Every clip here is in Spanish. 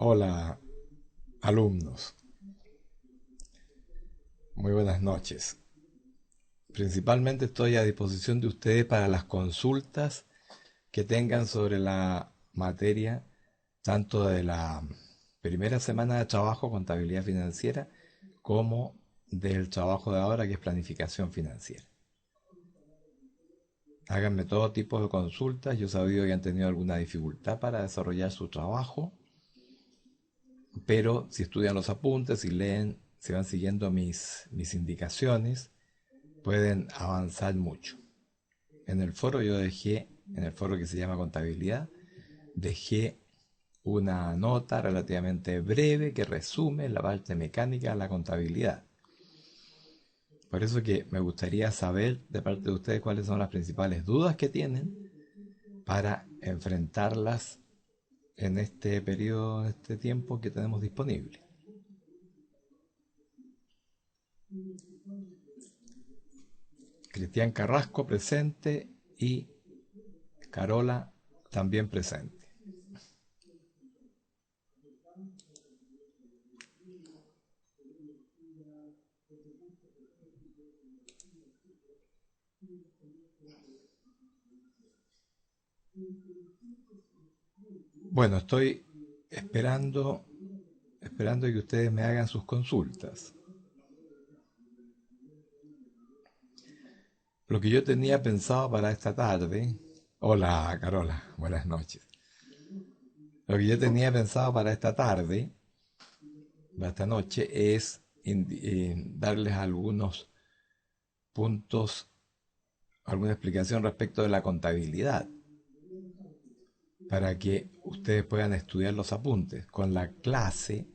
Hola, alumnos. Muy buenas noches. Principalmente estoy a disposición de ustedes para las consultas que tengan sobre la materia, tanto de la primera semana de trabajo, contabilidad financiera, como del trabajo de ahora, que es planificación financiera. Háganme todo tipo de consultas. Yo he sabido que han tenido alguna dificultad para desarrollar su trabajo, pero si estudian los apuntes, si leen, si van siguiendo mis indicaciones, pueden avanzar mucho. En el foro yo dejé, en el foro que se llama contabilidad, dejé una nota relativamente breve que resume la parte mecánica de la contabilidad. Por eso que me gustaría saber de parte de ustedes cuáles son las principales dudas que tienen para enfrentarlas en este periodo, en este tiempo que tenemos disponible. Cristian Carrasco presente y Carola también presente. Bueno, estoy esperando que ustedes me hagan sus consultas. Lo que yo tenía pensado para esta tarde. Hola, Carola, buenas noches. Lo que yo tenía pensado para esta tarde, para esta noche, es darles algunos puntos, alguna explicación respecto de la contabilidad, para que ustedes puedan estudiar los apuntes. Con la clase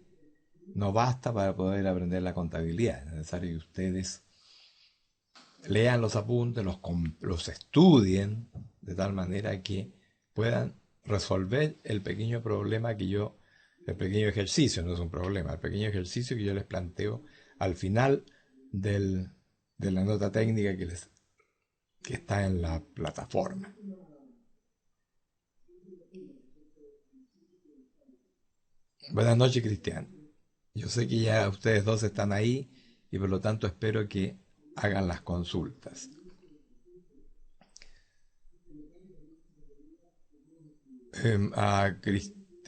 no basta para poder aprender la contabilidad. Es necesario que ustedes lean los apuntes, los estudien, de tal manera que puedan resolver el pequeño problema el pequeño ejercicio, no es un problema, el pequeño ejercicio que yo les planteo al final del- de la nota técnica que está en la plataforma. Buenas noches, Cristian. Yo sé que ya ustedes dos están ahí y por lo tanto espero que hagan las consultas.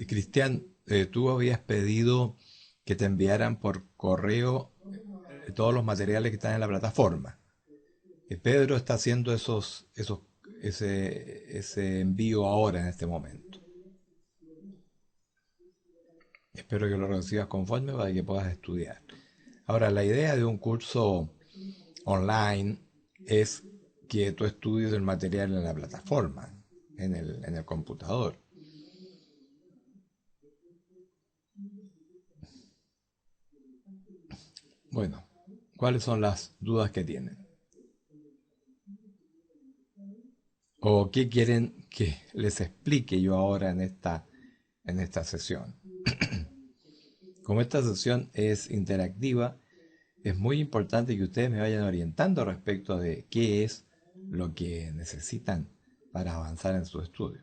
Cristian, tú habías pedido que te enviaran por correo todos los materiales que están en la plataforma. Pedro está haciendo ese envío ahora en este momento. Espero que lo recibas conforme para que puedas estudiar. Ahora, la idea de un curso online es que tú estudies el material en la plataforma, en el computador. Bueno, ¿cuáles son las dudas que tienen? ¿O qué quieren que les explique yo ahora en esta sesión? Como esta sesión es interactiva, es muy importante que ustedes me vayan orientando respecto de qué es lo que necesitan para avanzar en su estudio.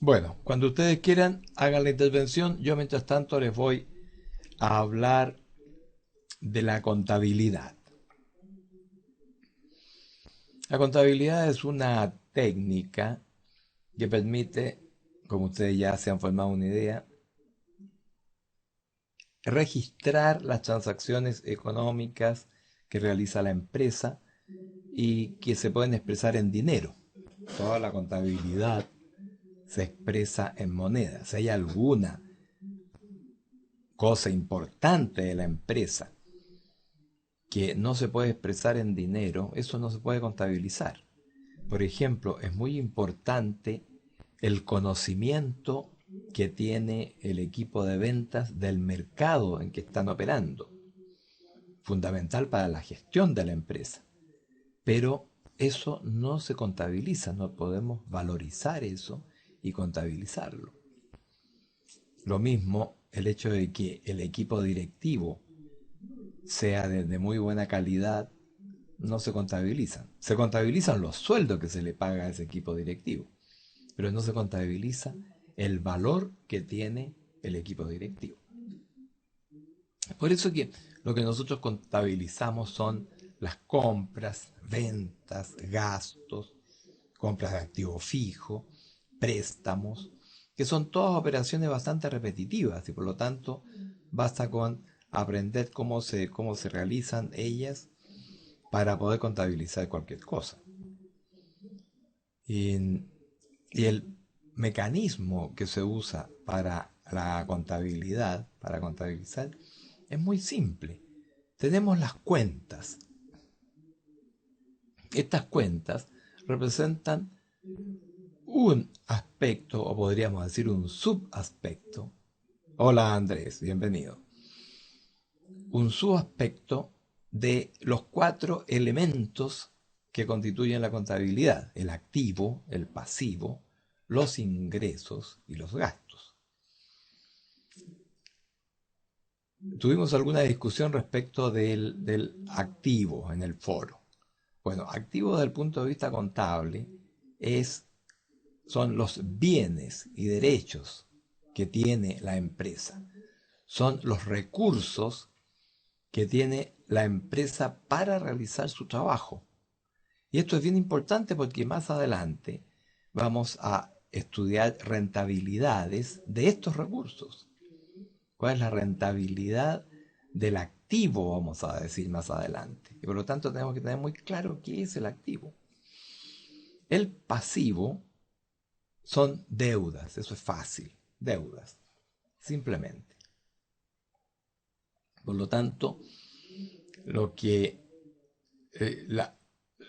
Bueno, cuando ustedes quieran, hagan la intervención. Yo mientras tanto les voy a hablar de la contabilidad. La contabilidad es una técnica que permite, como ustedes ya se han formado una idea, registrar las transacciones económicas que realiza la empresa y que se pueden expresar en dinero. Toda la contabilidad se expresa en moneda. Si hay alguna cosa importante de la empresa que no se puede expresar en dinero, eso no se puede contabilizar. Por ejemplo, es muy importante el conocimiento que tiene el equipo de ventas del mercado en que están operando, fundamental para la gestión de la empresa. Pero eso no se contabiliza, no podemos valorizar eso y contabilizarlo. Lo mismo el hecho de que el equipo directivo sea de muy buena calidad, no se contabilizan. Se contabilizan los sueldos que se le paga a ese equipo directivo, pero no se contabiliza el valor que tiene el equipo directivo. Por eso que lo que nosotros contabilizamos son las compras, ventas, gastos, compras de activo fijo, préstamos, que son todas operaciones bastante repetitivas y por lo tanto basta con aprender cómo se realizan ellas para poder contabilizar cualquier cosa. Y, y el mecanismo que se usa para la contabilidad, para contabilizar, es muy simple. Tenemos las cuentas. Estas cuentas representan un aspecto, o podríamos decir un subaspecto. Hola Andrés, bienvenido. Un subaspecto de los 4 elementos que constituyen la contabilidad: el activo, el pasivo, los ingresos y los gastos. Tuvimos alguna discusión respecto del activo en el foro. Bueno, activo desde el punto de vista contable son los bienes y derechos que tiene la empresa. Son los recursos que tiene la empresa para realizar su trabajo. Y esto es bien importante porque más adelante vamos a estudiar rentabilidades de estos recursos. ¿Cuál es la rentabilidad del activo, vamos a decir más adelante? Y por lo tanto tenemos que tener muy claro qué es el activo. El pasivo son deudas, eso es fácil, deudas, simplemente. Por lo tanto, lo que la,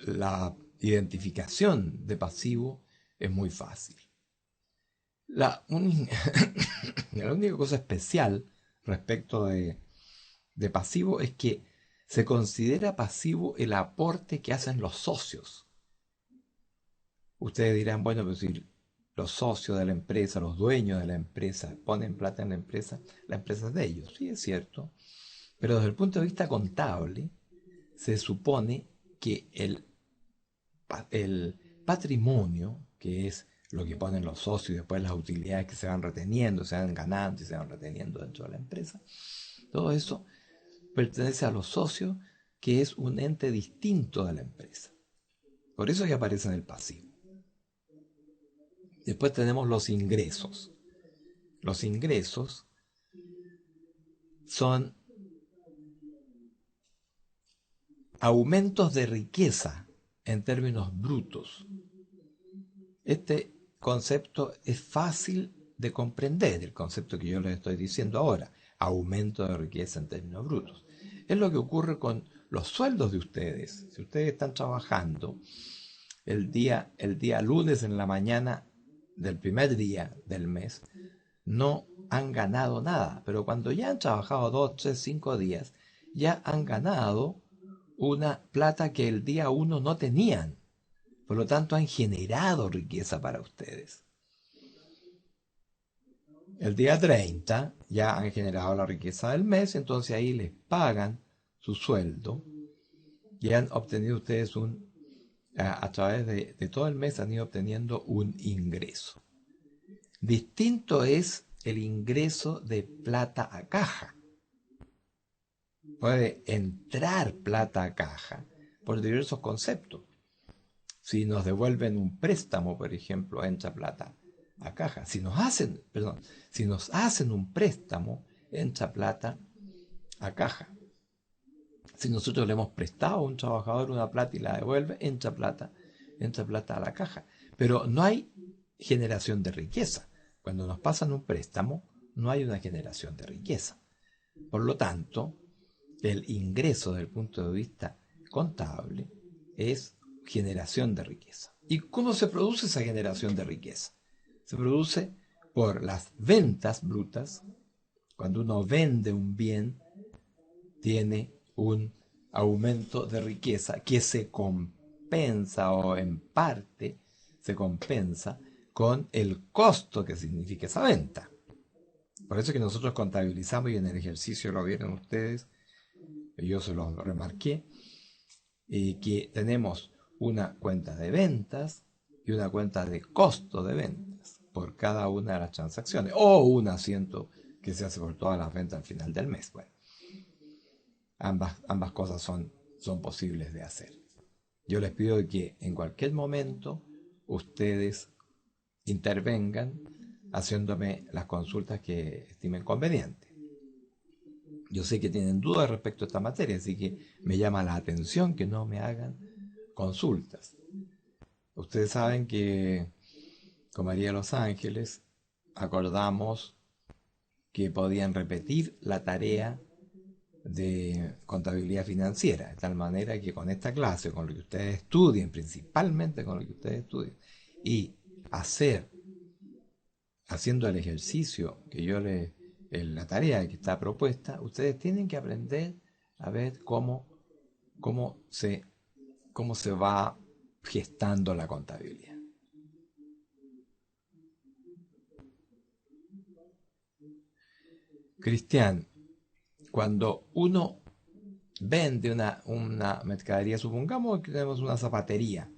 la identificación de pasivo es muy fácil. La única cosa especial respecto de pasivo es que se considera pasivo el aporte que hacen los socios. Ustedes dirán, bueno, pues si los socios de la empresa, los dueños de la empresa, ponen plata en la empresa es de ellos. Sí, es cierto. Pero desde el punto de vista contable, se supone que el patrimonio, que es lo que ponen los socios y después las utilidades que se van reteniendo, se van ganando y se van reteniendo dentro de la empresa, todo eso pertenece a los socios, que es un ente distinto de la empresa. Por eso es que aparece en el pasivo. Después tenemos los ingresos. Los ingresos son aumentos de riqueza en términos brutos. Este concepto es fácil de comprender, el concepto que yo les estoy diciendo ahora, aumento de riqueza en términos brutos. Es lo que ocurre con los sueldos de ustedes. Si ustedes están trabajando el día lunes en la mañana del primer día del mes, no han ganado nada, pero cuando ya han trabajado 2, 3, 5 días, ya han ganado una plata que el día 1 no tenían. Por lo tanto, han generado riqueza para ustedes. El día 30 ya han generado la riqueza del mes, entonces ahí les pagan su sueldo y han obtenido ustedes a través de todo el mes han ido obteniendo un ingreso. Distinto es el ingreso de plata a caja. Puede entrar plata a caja por diversos conceptos. Si nos devuelven un préstamo, por ejemplo, entra plata a caja. Si nos hacen un préstamo, entra plata a caja. Si nosotros le hemos prestado a un trabajador una plata y la devuelve, entra plata a la caja. Pero no hay generación de riqueza. Cuando nos pasan un préstamo, no hay una generación de riqueza. Por lo tanto, el ingreso desde el punto de vista contable es generación de riqueza. ¿Y cómo se produce esa generación de riqueza? Se produce por las ventas brutas. Cuando uno vende un bien, tiene un aumento de riqueza que se compensa o en parte se compensa con el costo que significa esa venta. Por eso es que nosotros contabilizamos y en el ejercicio lo vieron ustedes, y yo se lo remarqué, que tenemos una cuenta de ventas y una cuenta de costo de ventas por cada una de las transacciones, o un asiento que se hace por todas las ventas al final del mes. Bueno, ambas cosas son posibles de hacer. Yo les pido que en cualquier momento ustedes intervengan haciéndome las consultas que estimen convenientes. Yo sé que tienen dudas respecto a esta materia, así que me llama la atención que no me hagan consultas. Ustedes saben que con María de los Ángeles acordamos que podían repetir la tarea de contabilidad financiera, de tal manera que con esta clase, con lo que ustedes estudien, principalmente con lo que ustedes estudien, y haciendo el ejercicio que yo la tarea que está propuesta, ustedes tienen que aprender a ver cómo se va gestando la contabilidad. Cristian, cuando uno vende una mercadería, supongamos que tenemos una zapatería,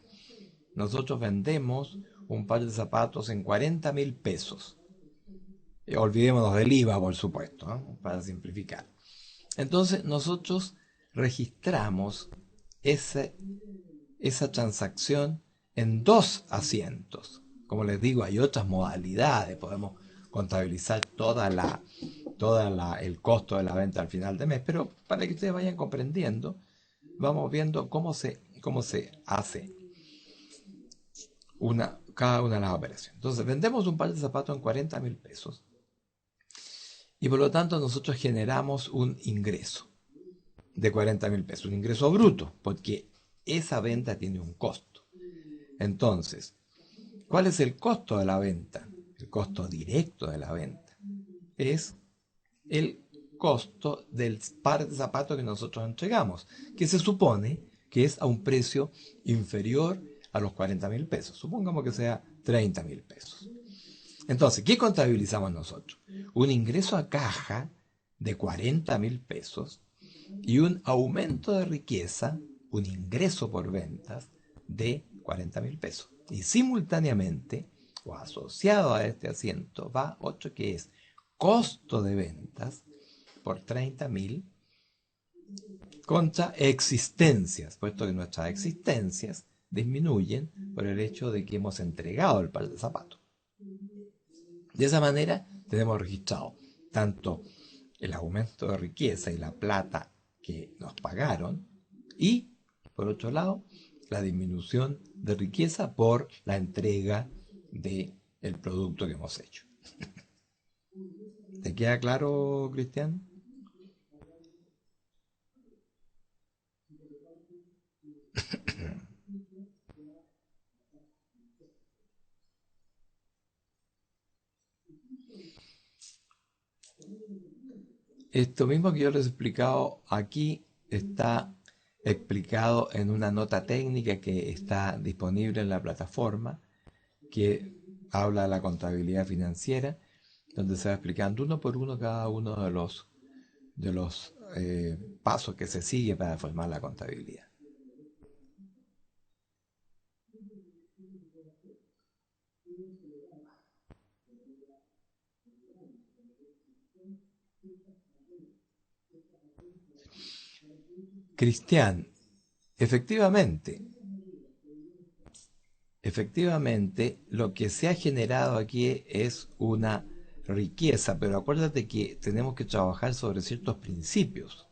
nosotros vendemos un par de zapatos en 40.000 pesos. Olvidémonos del IVA, por supuesto, ¿no? Para simplificar. Entonces nosotros registramos esa transacción en 2 asientos. Como les digo, hay otras modalidades, podemos contabilizar el costo de la venta al final de mes, pero para que ustedes vayan comprendiendo, vamos viendo cómo se hace cada una de las operaciones. Entonces, vendemos un par de zapatos en 40.000 pesos y por lo tanto nosotros generamos un ingreso de 40.000 pesos, un ingreso bruto, porque esa venta tiene un costo. Entonces, ¿cuál es el costo de la venta? El costo directo de la venta es el costo del par de zapatos que nosotros entregamos, que se supone que es a un precio inferior a los 40.000 pesos. Supongamos que sea 30.000 pesos. Entonces, ¿qué contabilizamos nosotros? Un ingreso a caja de 40.000 pesos y un aumento de riqueza, un ingreso por ventas de 40.000 pesos. Y simultáneamente, o asociado a este asiento, va otro que es costo de ventas por 30.000 contra existencias, puesto que nuestras existencias disminuyen por el hecho de que hemos entregado el par de zapatos. De esa manera tenemos registrado tanto el aumento de riqueza y la plata que nos pagaron y, por otro lado, la disminución de riqueza por la entrega del producto que hemos hecho. ¿Te queda claro, Cristian? Esto mismo que yo les he explicado aquí está explicado en una nota técnica que está disponible en la plataforma que habla de la contabilidad financiera, donde se va explicando uno por uno cada uno de los pasos que se sigue para formar la contabilidad. Cristian, efectivamente, lo que se ha generado aquí es una riqueza, pero acuérdate que tenemos que trabajar sobre ciertos principios.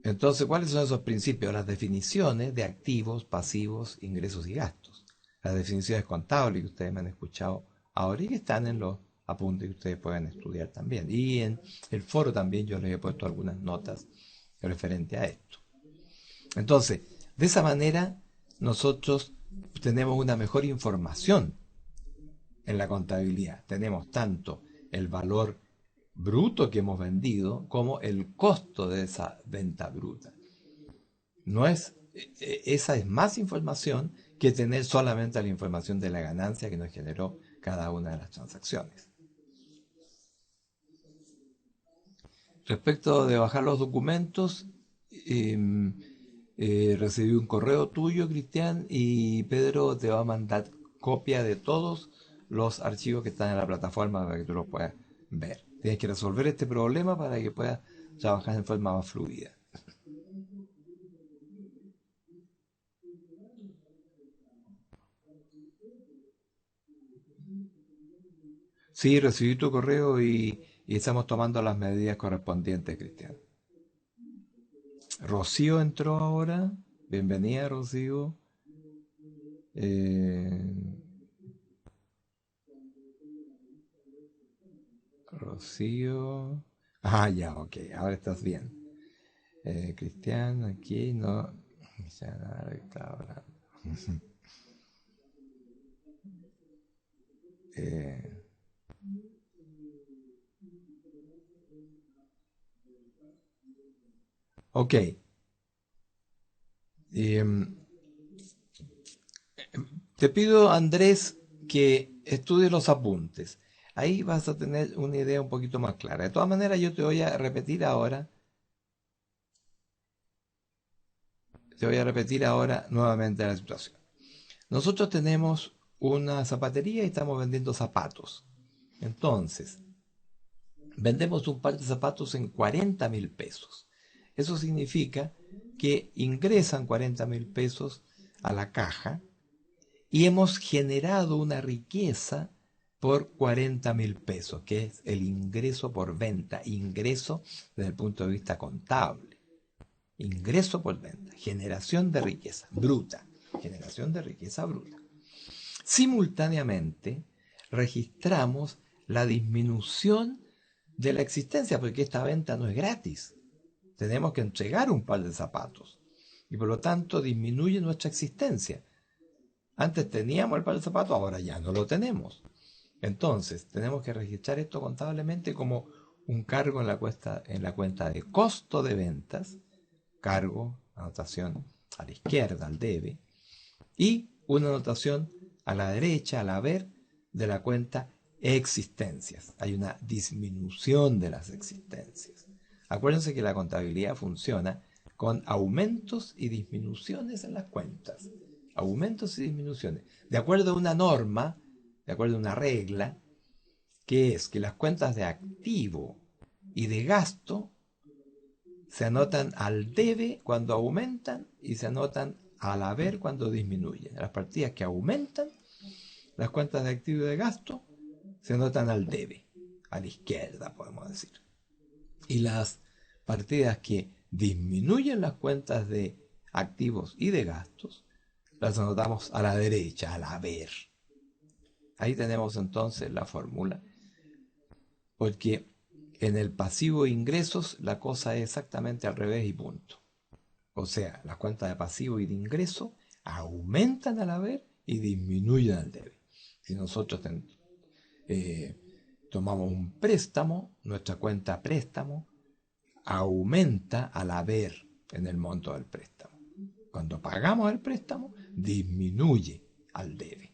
Entonces, ¿cuáles son esos principios? Las definiciones de activos, pasivos, ingresos y gastos. Las definiciones contables que ustedes me han escuchado ahora y que están en los apuntes que ustedes pueden estudiar también. Y en el foro también yo les he puesto algunas notas referente a esto. Entonces, de esa manera nosotros tenemos una mejor información en la contabilidad. Tenemos tanto el valor bruto que hemos vendido como el costo de esa venta bruta. Esa es más información que tener solamente la información de la ganancia que nos generó cada una de las transacciones. Respecto de bajar los documentos, recibí un correo tuyo, Cristian, y Pedro te va a mandar copia de todos los archivos que están en la plataforma para que tú los puedas ver. Tienes que resolver este problema para que puedas trabajar en forma más fluida. Sí, recibí tu correo y estamos tomando las medidas correspondientes, Cristian. Rocío entró ahora. Bienvenida, Rocío. Eh, Rocío. Ah, ya, ok. Ahora estás bien. Cristian, aquí no. Ya, está hablando. Eh, ok. Em, Te pido, Andrés, que estudies los apuntes. Ahí vas a tener una idea un poquito más clara. De todas maneras, yo te voy a repetir ahora nuevamente la situación. Nosotros tenemos una zapatería y estamos vendiendo zapatos. Entonces, vendemos un par de zapatos en 40.000 pesos. Eso significa que ingresan 40.000 pesos a la caja y hemos generado una riqueza por 40.000 pesos, que es el ingreso por venta, ingreso desde el punto de vista contable, ingreso por venta, generación de riqueza bruta. Simultáneamente, registramos la disminución de la existencia, porque esta venta no es gratis. Tenemos que entregar un par de zapatos y por lo tanto disminuye nuestra existencia. Antes teníamos el par de zapatos, ahora ya no lo tenemos. Entonces, tenemos que registrar esto contablemente como un cargo en la cuenta de costo de ventas, cargo, anotación a la izquierda, al debe, y una anotación a la derecha, al haber, de la cuenta existencias. Hay una disminución de las existencias. Acuérdense que la contabilidad funciona con aumentos y disminuciones en las cuentas. Aumentos y disminuciones. De acuerdo a una norma, de acuerdo a una regla, que es que las cuentas de activo y de gasto se anotan al debe cuando aumentan y se anotan al haber cuando disminuyen. Las partidas que aumentan, las cuentas de activo y de gasto, se anotan al debe, a la izquierda podemos decir. Y las partidas que disminuyen las cuentas de activos y de gastos, las anotamos a la derecha, al haber. Ahí tenemos entonces la fórmula, porque en el pasivo de ingresos la cosa es exactamente al revés y punto. O sea, las cuentas de pasivo y de ingreso aumentan al haber y disminuyen al debe. Si nosotros eh, tomamos un préstamo, nuestra cuenta préstamo aumenta al haber en el monto del préstamo. Cuando pagamos el préstamo, disminuye al debe.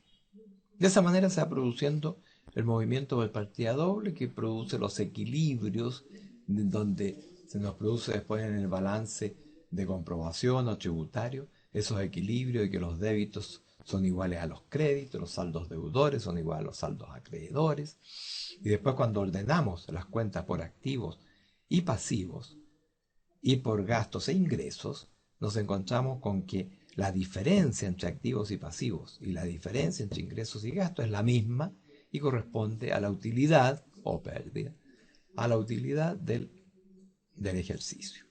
De esa manera se va produciendo el movimiento por partida doble que produce los equilibrios donde se nos produce después en el balance de comprobación o tributario esos equilibrios y que los débitos son iguales a los créditos, los saldos deudores son iguales a los saldos acreedores. Y después cuando ordenamos las cuentas por activos y pasivos y por gastos e ingresos, nos encontramos con que la diferencia entre activos y pasivos y la diferencia entre ingresos y gastos es la misma y corresponde a la utilidad o pérdida, a la utilidad del ejercicio.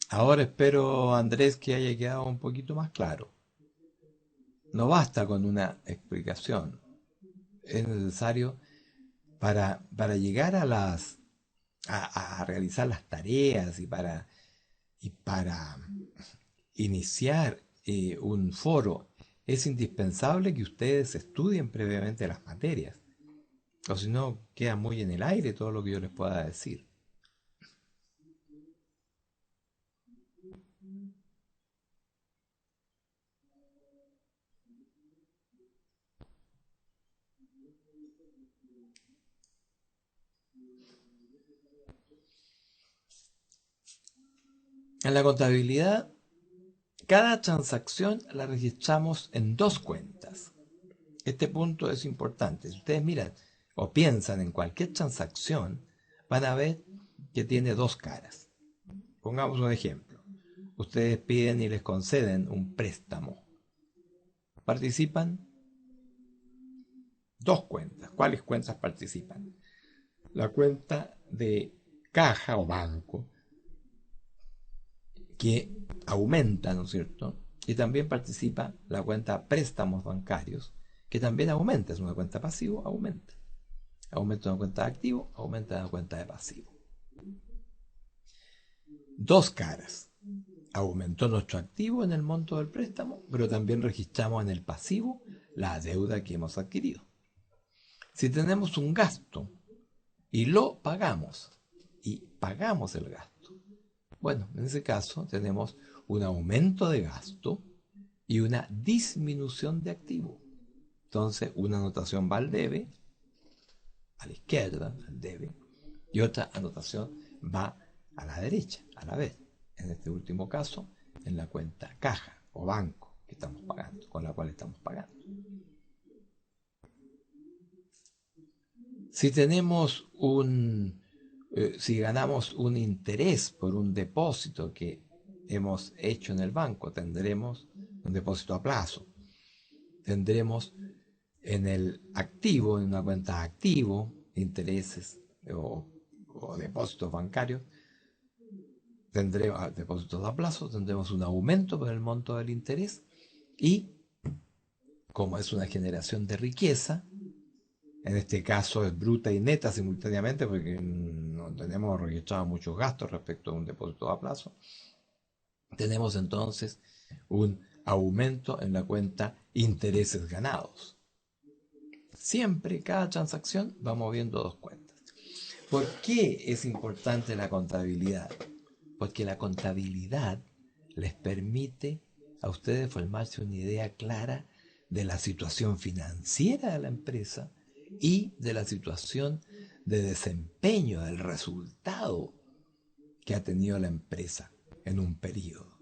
Ahora espero, Andrés, que haya quedado un poquito más claro. No basta con una explicación. Es necesario para llegar a realizar las tareas y para iniciar un foro, es indispensable que ustedes estudien previamente las materias, o si no, queda muy en el aire todo lo que yo les pueda decir. En la contabilidad, cada transacción la registramos en dos cuentas. Este punto es importante. Si ustedes miran o piensan en cualquier transacción, van a ver que tiene dos caras. Pongamos un ejemplo. Ustedes piden y les conceden un préstamo. Participan dos cuentas. ¿Cuáles cuentas participan? La cuenta de caja o banco, que aumenta, ¿no es cierto? Y también participa la cuenta préstamos bancarios, que también aumenta. Es una cuenta pasivo, aumenta. Aumenta una cuenta de activo, aumenta una cuenta de pasivo. Dos caras. Aumentó nuestro activo en el monto del préstamo, pero también registramos en el pasivo la deuda que hemos adquirido. Si tenemos un gasto y lo pagamos, y pagamos el gasto, bueno, en ese caso tenemos un aumento de gasto y una disminución de activo. Entonces, una anotación va al debe, a la izquierda, al debe, y otra anotación va a la derecha, a la vez. En este último caso, en la cuenta caja o banco que estamos pagando, con la cual estamos pagando. Si tenemos si ganamos un interés por un depósito que hemos hecho en el banco, tendremos un depósito a plazo. Tendremos en el activo, en una cuenta de activo, intereses o depósitos bancarios, tendremos depósitos a plazo, tendremos un aumento por el monto del interés y, como es una generación de riqueza, en este caso es bruta y neta simultáneamente porque no tenemos registrados muchos gastos respecto a un depósito a plazo, tenemos entonces un aumento en la cuenta intereses ganados. Siempre, cada transacción va moviendo dos cuentas. ¿Por qué es importante la contabilidad? Porque la contabilidad les permite a ustedes formarse una idea clara de la situación financiera de la empresa y de la situación de desempeño, del resultado que ha tenido la empresa en un periodo.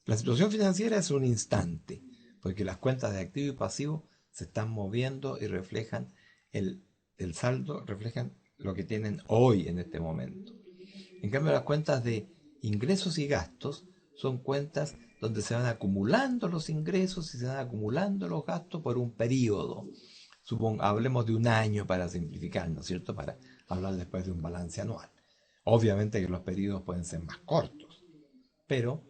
La situación financiera es un instante, porque las cuentas de activo y pasivo se están moviendo y reflejan el saldo, reflejan lo que tienen hoy en este momento. En cambio, las cuentas de ingresos y gastos son cuentas donde se van acumulando los ingresos y se van acumulando los gastos por un periodo. Hablemos de un año para simplificar, ¿no es cierto? Para hablar después de un balance anual. Obviamente que los periodos pueden ser más cortos, pero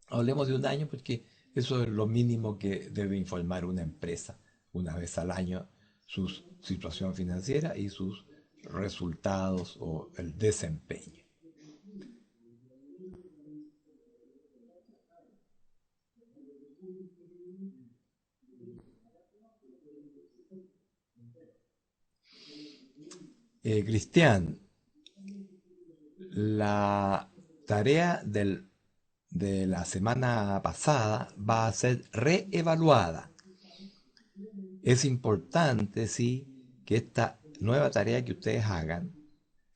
hablemos de un año porque eso es lo mínimo que debe informar una empresa una vez al año, su situación financiera y sus resultados o el desempeño. Cristian, la tarea de la semana pasada va a ser reevaluada. Es importante, sí, que esta nueva tarea que ustedes hagan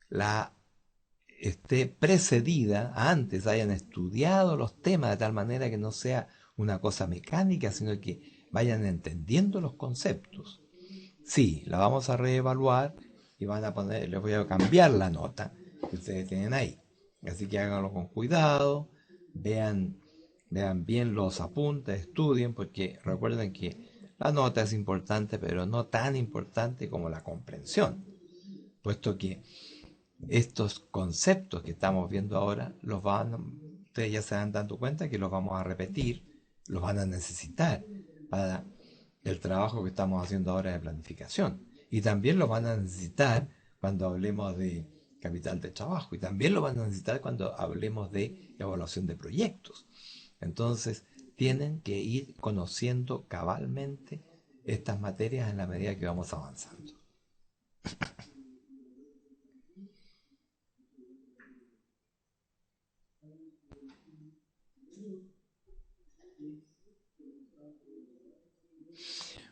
la esté precedida, antes hayan estudiado los temas de tal manera que no sea una cosa mecánica, sino que vayan entendiendo los conceptos. Sí, la vamos a reevaluar y van a poner, les voy a cambiar la nota que ustedes tienen ahí. Así que háganlo con cuidado, vean bien los apuntes, estudien, porque recuerden que la nota es importante, pero no tan importante como la comprensión, puesto que estos conceptos que estamos viendo ahora, ustedes ya se van dando cuenta que los vamos a repetir, los van a necesitar para el trabajo que estamos haciendo ahora de planificación. Y también los van a necesitar cuando hablemos de capital de trabajo y también lo van a necesitar cuando hablemos de evaluación de proyectos. Entonces, tienen que ir conociendo cabalmente estas materias en la medida que vamos avanzando.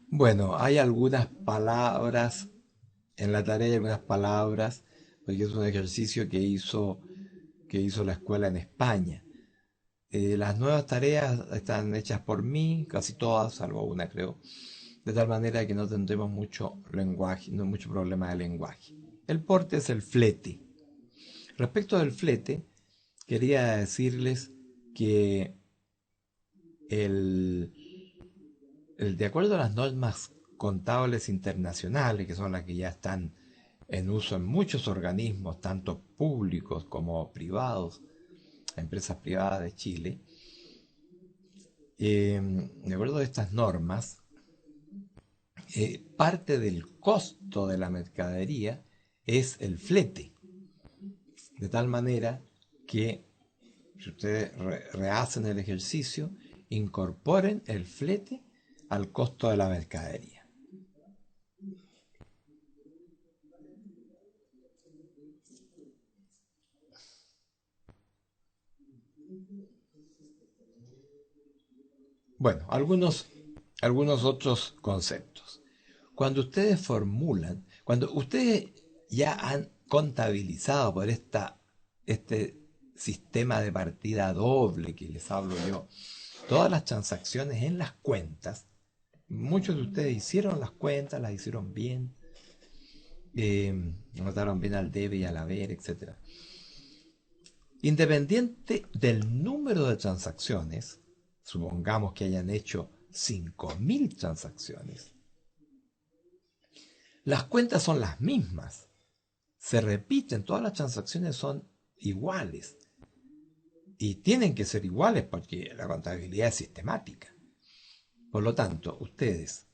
Bueno, hay algunas palabras en la tarea, hay algunas palabras, porque es un ejercicio que hizo la escuela en España. Las nuevas tareas están hechas por mí, casi todas, salvo una creo, de tal manera que no tendremos mucho lenguaje, no mucho problema de lenguaje. El porte es el flete. Respecto del flete, quería decirles que el, de acuerdo a las normas contables internacionales, que son las que ya están en uso en muchos organismos, tanto públicos como privados, empresas privadas de Chile, de acuerdo a estas normas, parte del costo de la mercadería es el flete. De tal manera que, si ustedes rehacen el ejercicio, incorporen el flete al costo de la mercadería. Bueno, algunos otros conceptos. Cuando ustedes formulan, cuando ustedes ya han contabilizado por este sistema de partida doble que les hablo yo, todas las transacciones en las cuentas, muchos de ustedes hicieron las cuentas, las hicieron bien, anotaron bien al debe y al haber, etc. Independiente del número de transacciones, supongamos que hayan hecho 5.000 transacciones, las cuentas son las mismas, se repiten, todas las transacciones son iguales y tienen que ser iguales porque la contabilidad es sistemática. Por lo tanto, ustedes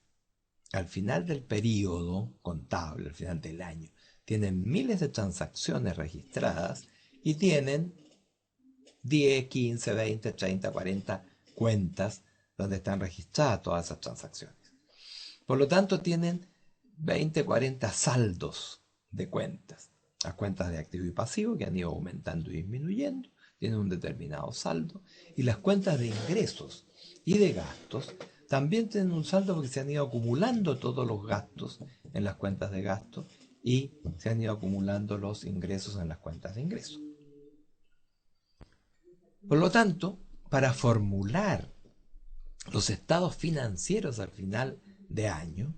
al final del periodo contable, al final del año, tienen miles de transacciones registradas y tienen 10, 15, 20, 30, 40 cuentas donde están registradas todas esas transacciones. Por lo tanto, tienen 20, 40 saldos de cuentas. Las cuentas de activo y pasivo que han ido aumentando y disminuyendo, tienen un determinado saldo. Y las cuentas de ingresos y de gastos también tienen un saldo porque se han ido acumulando todos los gastos en las cuentas de gasto y se han ido acumulando los ingresos en las cuentas de ingresos. Por lo tanto, para formular los estados financieros al final de año,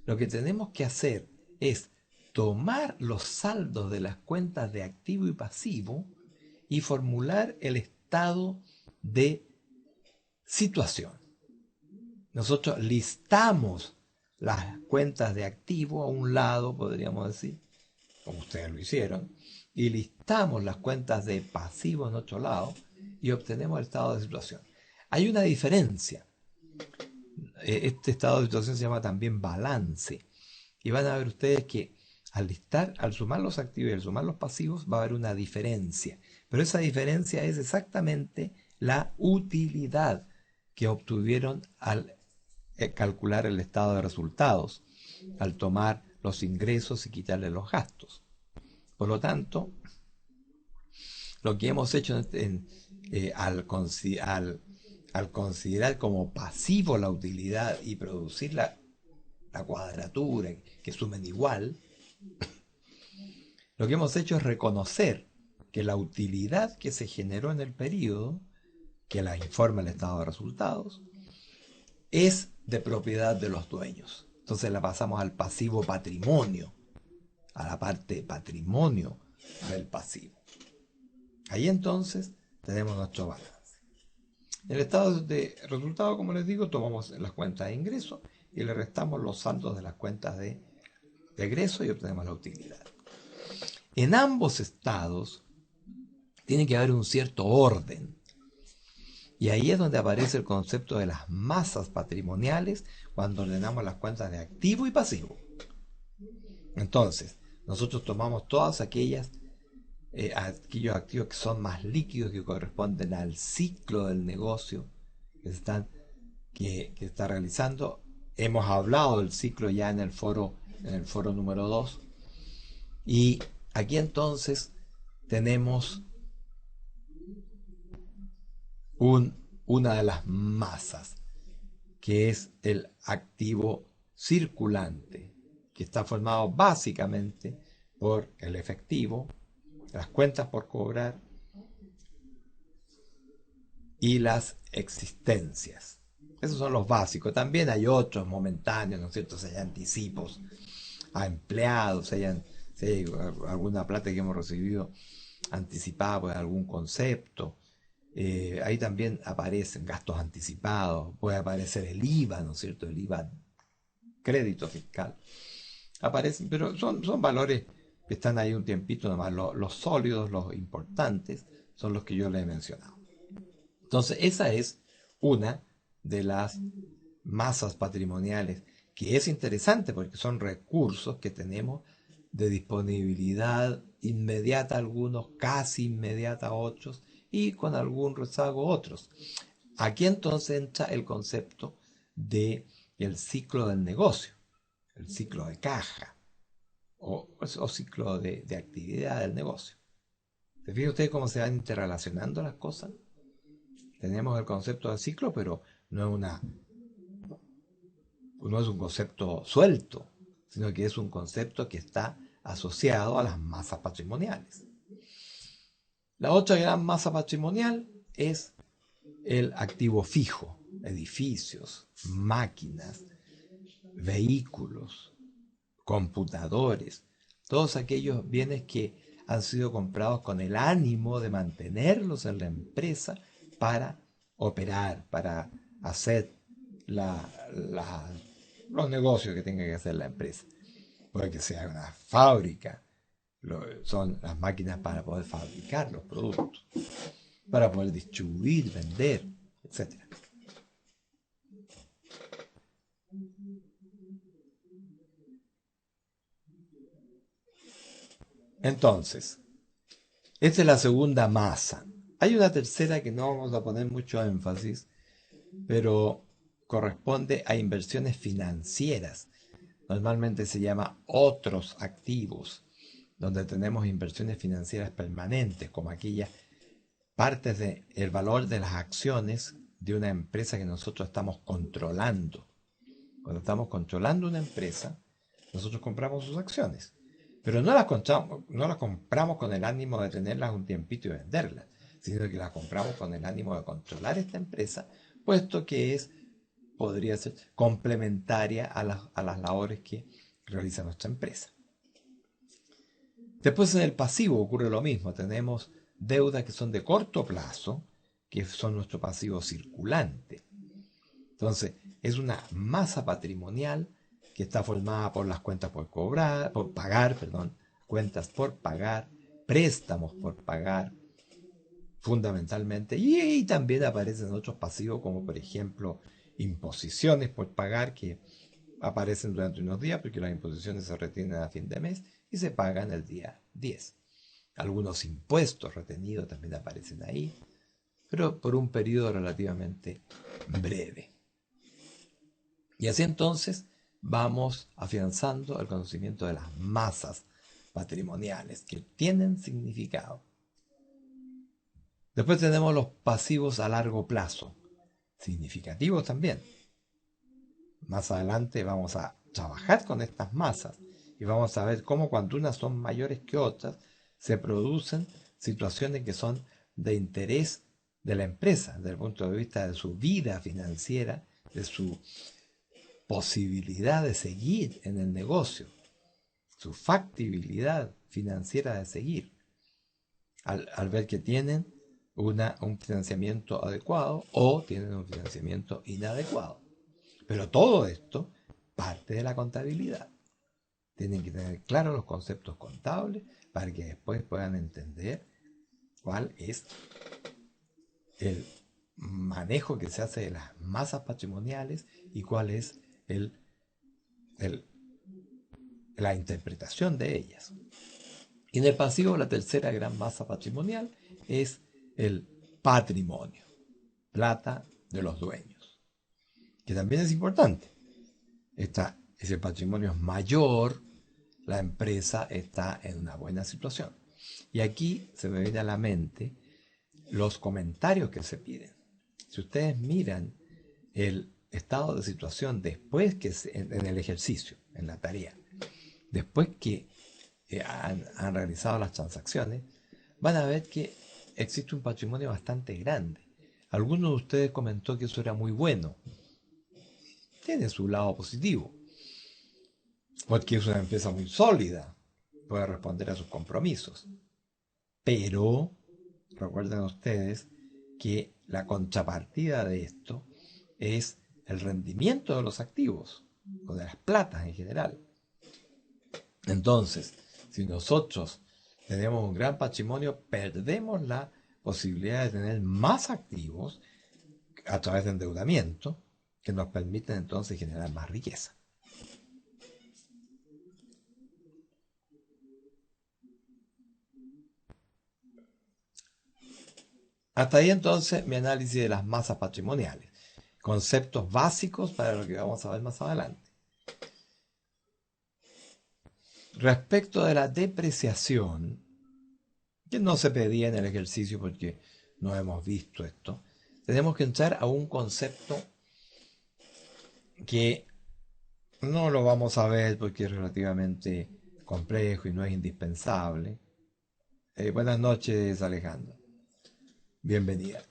lo que tenemos que hacer es tomar los saldos de las cuentas de activo y pasivo y formular el estado de situación. Nosotros listamos las cuentas de activo a un lado, podríamos decir, como ustedes lo hicieron, y listamos las cuentas de pasivo en otro lado y obtenemos el estado de situación. Hay una diferencia. Este estado de situación se llama también balance. Y van a ver ustedes que al sumar los activos y al sumar los pasivos va a haber una diferencia. Pero esa diferencia es exactamente la utilidad que obtuvieron al calcular el estado de resultados, al tomar los ingresos y quitarle los gastos. Por lo tanto, lo que hemos hecho al considerar como pasivo la utilidad y producir la cuadratura, que sumen igual, lo que hemos hecho es reconocer que la utilidad que se generó en el periodo, que la informa el estado de resultados, es de propiedad de los dueños. Entonces la pasamos al pasivo patrimonio, a la parte patrimonio del pasivo. Ahí entonces tenemos nuestro balance. En el estado de resultado, como les digo, tomamos las cuentas de ingreso y le restamos los saldos de las cuentas de egreso y obtenemos la utilidad. En ambos estados tiene que haber un cierto orden. Y ahí es donde aparece el concepto de las masas patrimoniales cuando ordenamos las cuentas de activo y pasivo. Entonces, Nosotros tomamos todas aquellos activos que son más líquidos, que corresponden al ciclo del negocio que está realizando. Hemos hablado del ciclo ya en el foro número 2. Y aquí entonces tenemos una de las masas, que es el activo circulante, que está formado básicamente por el efectivo, las cuentas por cobrar y las existencias. Esos son los básicos. También hay otros momentáneos, ¿no es cierto? Si hay anticipos a empleados, si hay alguna plata que hemos recibido anticipada por algún concepto. Ahí también aparecen gastos anticipados, puede aparecer el IVA, ¿no es cierto? El IVA, crédito fiscal. Aparecen, pero son valores que están ahí un tiempito nomás. Los sólidos, los importantes, son los que yo les he mencionado. Entonces, esa es una de las masas patrimoniales que es interesante porque son recursos que tenemos de disponibilidad inmediata algunos, casi inmediata otros, y con algún rezago otros. Aquí entonces entra el concepto de el ciclo del negocio, el ciclo de caja o ciclo de actividad del negocio. ¿Se fija usted cómo se van interrelacionando las cosas? Tenemos el concepto de ciclo, pero no es no es un concepto suelto, sino que es un concepto que está asociado a las masas patrimoniales. La otra gran masa patrimonial es el activo fijo, edificios, máquinas, vehículos, computadores, todos aquellos bienes que han sido comprados con el ánimo de mantenerlos en la empresa para operar, para hacer la, la, los negocios que tenga que hacer la empresa. Puede que sea una fábrica, son las máquinas para poder fabricar los productos, para poder distribuir, vender, etcétera. Entonces, esta es la segunda masa. Hay una tercera que no vamos a poner mucho énfasis, pero corresponde a inversiones financieras. Normalmente se llama otros activos, donde tenemos inversiones financieras permanentes, como aquellas partes del valor de las acciones de una empresa que nosotros estamos controlando. Cuando estamos controlando una empresa, nosotros compramos sus acciones. Pero no las compramos con el ánimo de tenerlas un tiempito y venderlas, sino que las compramos con el ánimo de controlar esta empresa, puesto que podría ser complementaria a las labores que realiza nuestra empresa. Después en el pasivo ocurre lo mismo. Tenemos deudas que son de corto plazo, que son nuestro pasivo circulante. Entonces, es una masa patrimonial que está formada por las cuentas por pagar, perdón, cuentas por pagar, préstamos por pagar, fundamentalmente, y también aparecen otros pasivos como por ejemplo imposiciones por pagar que aparecen durante unos días porque las imposiciones se retienen a fin de mes y se pagan el día 10. Algunos impuestos retenidos también aparecen ahí, pero por un periodo relativamente breve. Y así entonces vamos afianzando el conocimiento de las masas patrimoniales que tienen significado. Después tenemos los pasivos a largo plazo, significativos también. Más adelante vamos a trabajar con estas masas y vamos a ver cómo cuando unas son mayores que otras se producen situaciones que son de interés de la empresa, desde el punto de vista de su vida financiera, de su posibilidad de seguir en el negocio, su factibilidad financiera de seguir, al ver que tienen un financiamiento adecuado o tienen un financiamiento inadecuado. Pero todo esto parte de la contabilidad. Tienen que tener claros los conceptos contables para que después puedan entender cuál es el manejo que se hace de las masas patrimoniales y cuál es el, la interpretación de ellas. Y en el pasivo, la tercera gran masa patrimonial es el patrimonio, plata de los dueños, que también es importante. Ese patrimonio es mayor, la empresa está en una buena situación. Y aquí se me viene a la mente los comentarios que se piden. Si ustedes miran el estado de situación después que en el ejercicio, en la tarea, después que han realizado las transacciones, van a ver que existe un patrimonio bastante grande. Alguno de ustedes comentó que eso era muy bueno. Tiene su lado positivo, porque es una empresa muy sólida, puede responder a sus compromisos. Pero recuerden ustedes que la contrapartida de esto es el rendimiento de los activos, o de las platas en general. Entonces, si nosotros tenemos un gran patrimonio, perdemos la posibilidad de tener más activos a través de endeudamiento, que nos permiten entonces generar más riqueza. Hasta ahí entonces mi análisis de las masas patrimoniales. Conceptos básicos para lo que vamos a ver más adelante. Respecto de la depreciación, que no se pedía en el ejercicio porque no hemos visto esto, tenemos que entrar a un concepto que no lo vamos a ver porque es relativamente complejo y no es indispensable. Buenas noches, Alejandro. Bienvenida.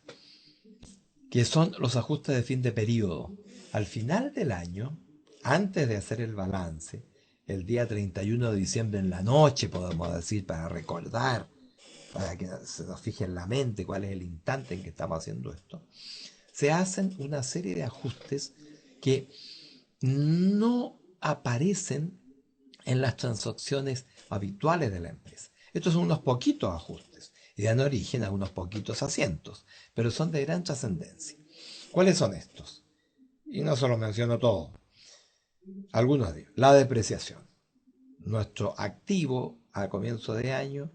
Que son los ajustes de fin de periodo. Al final del año, antes de hacer el balance, el día 31 de diciembre en la noche, podemos decir, para recordar, para que se nos fije en la mente cuál es el instante en que estamos haciendo esto, se hacen una serie de ajustes que no aparecen en las transacciones habituales de la empresa. Estos son unos poquitos ajustes y dan origen a unos poquitos asientos, pero son de gran trascendencia. ¿Cuáles son estos? Y no se los menciono todos. Algunos de ellos. La depreciación. Nuestro activo a comienzo de año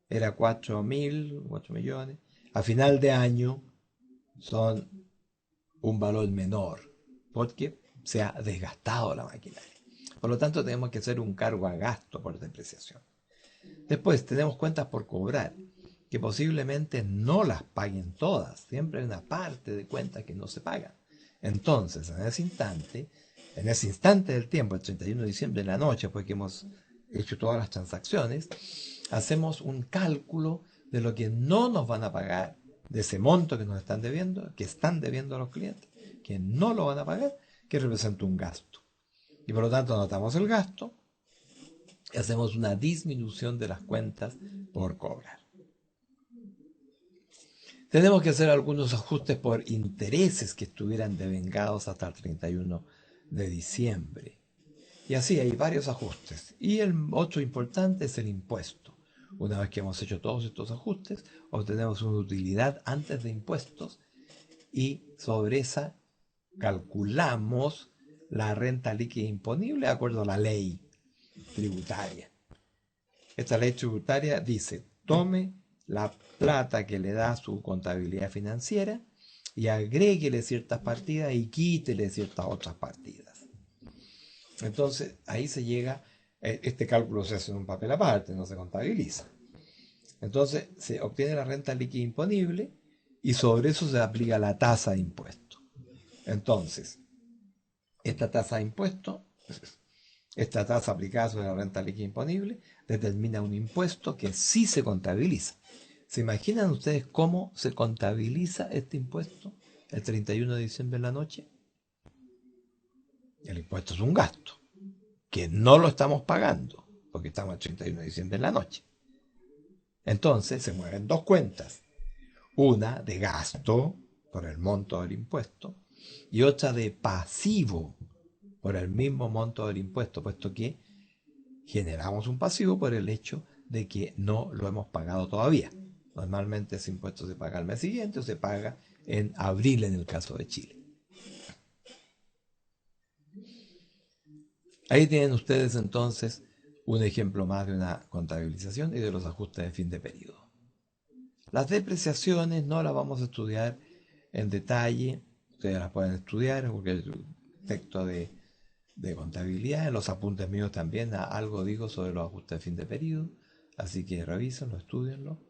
era 4 millones. A final de año son un valor menor porque se ha desgastado la maquinaria. Por lo tanto, tenemos que hacer un cargo a gasto por depreciación. Después tenemos cuentas por cobrar, que posiblemente no las paguen todas. Siempre hay una parte de cuentas que no se pagan. Entonces, en ese instante del tiempo, el 31 de diciembre en la noche, después que hemos hecho todas las transacciones, hacemos un cálculo de lo que no nos van a pagar, de ese monto que nos están debiendo, que están debiendo a los clientes, que no lo van a pagar, que representa un gasto. Y por lo tanto anotamos el gasto y hacemos una disminución de las cuentas por cobrar. Tenemos que hacer algunos ajustes por intereses que estuvieran devengados hasta el 31 de diciembre. Y así hay varios ajustes. Y el otro importante es el impuesto. Una vez que hemos hecho todos estos ajustes, obtenemos una utilidad antes de impuestos y sobre esa calculamos la renta líquida imponible de acuerdo a la ley tributaria. Esta ley tributaria dice, tome la plata que le da su contabilidad financiera y agréguele ciertas partidas y quítele ciertas otras partidas. Entonces ahí se llega, este cálculo se hace en un papel aparte, no se contabiliza. Entonces se obtiene la renta líquida imponible y sobre eso se aplica la tasa de impuesto. Entonces, esta tasa de impuesto, esta tasa aplicada sobre la renta líquida imponible, determina un impuesto que sí se contabiliza. ¿Se imaginan ustedes cómo se contabiliza este impuesto el 31 de diciembre en la noche? El impuesto es un gasto, que no lo estamos pagando, porque estamos el 31 de diciembre en la noche. Entonces se mueven dos cuentas, una de gasto por el monto del impuesto y otra de pasivo por el mismo monto del impuesto, puesto que generamos un pasivo por el hecho de que no lo hemos pagado todavía. Normalmente ese impuesto se paga al mes siguiente o se paga en abril en el caso de Chile. Ahí tienen ustedes entonces un ejemplo más de una contabilización y de los ajustes de fin de periodo. Las depreciaciones no las vamos a estudiar en detalle, ustedes las pueden estudiar en cualquier texto de contabilidad, en los apuntes míos también algo digo sobre los ajustes de fin de periodo, así que revísenlo, estudienlo,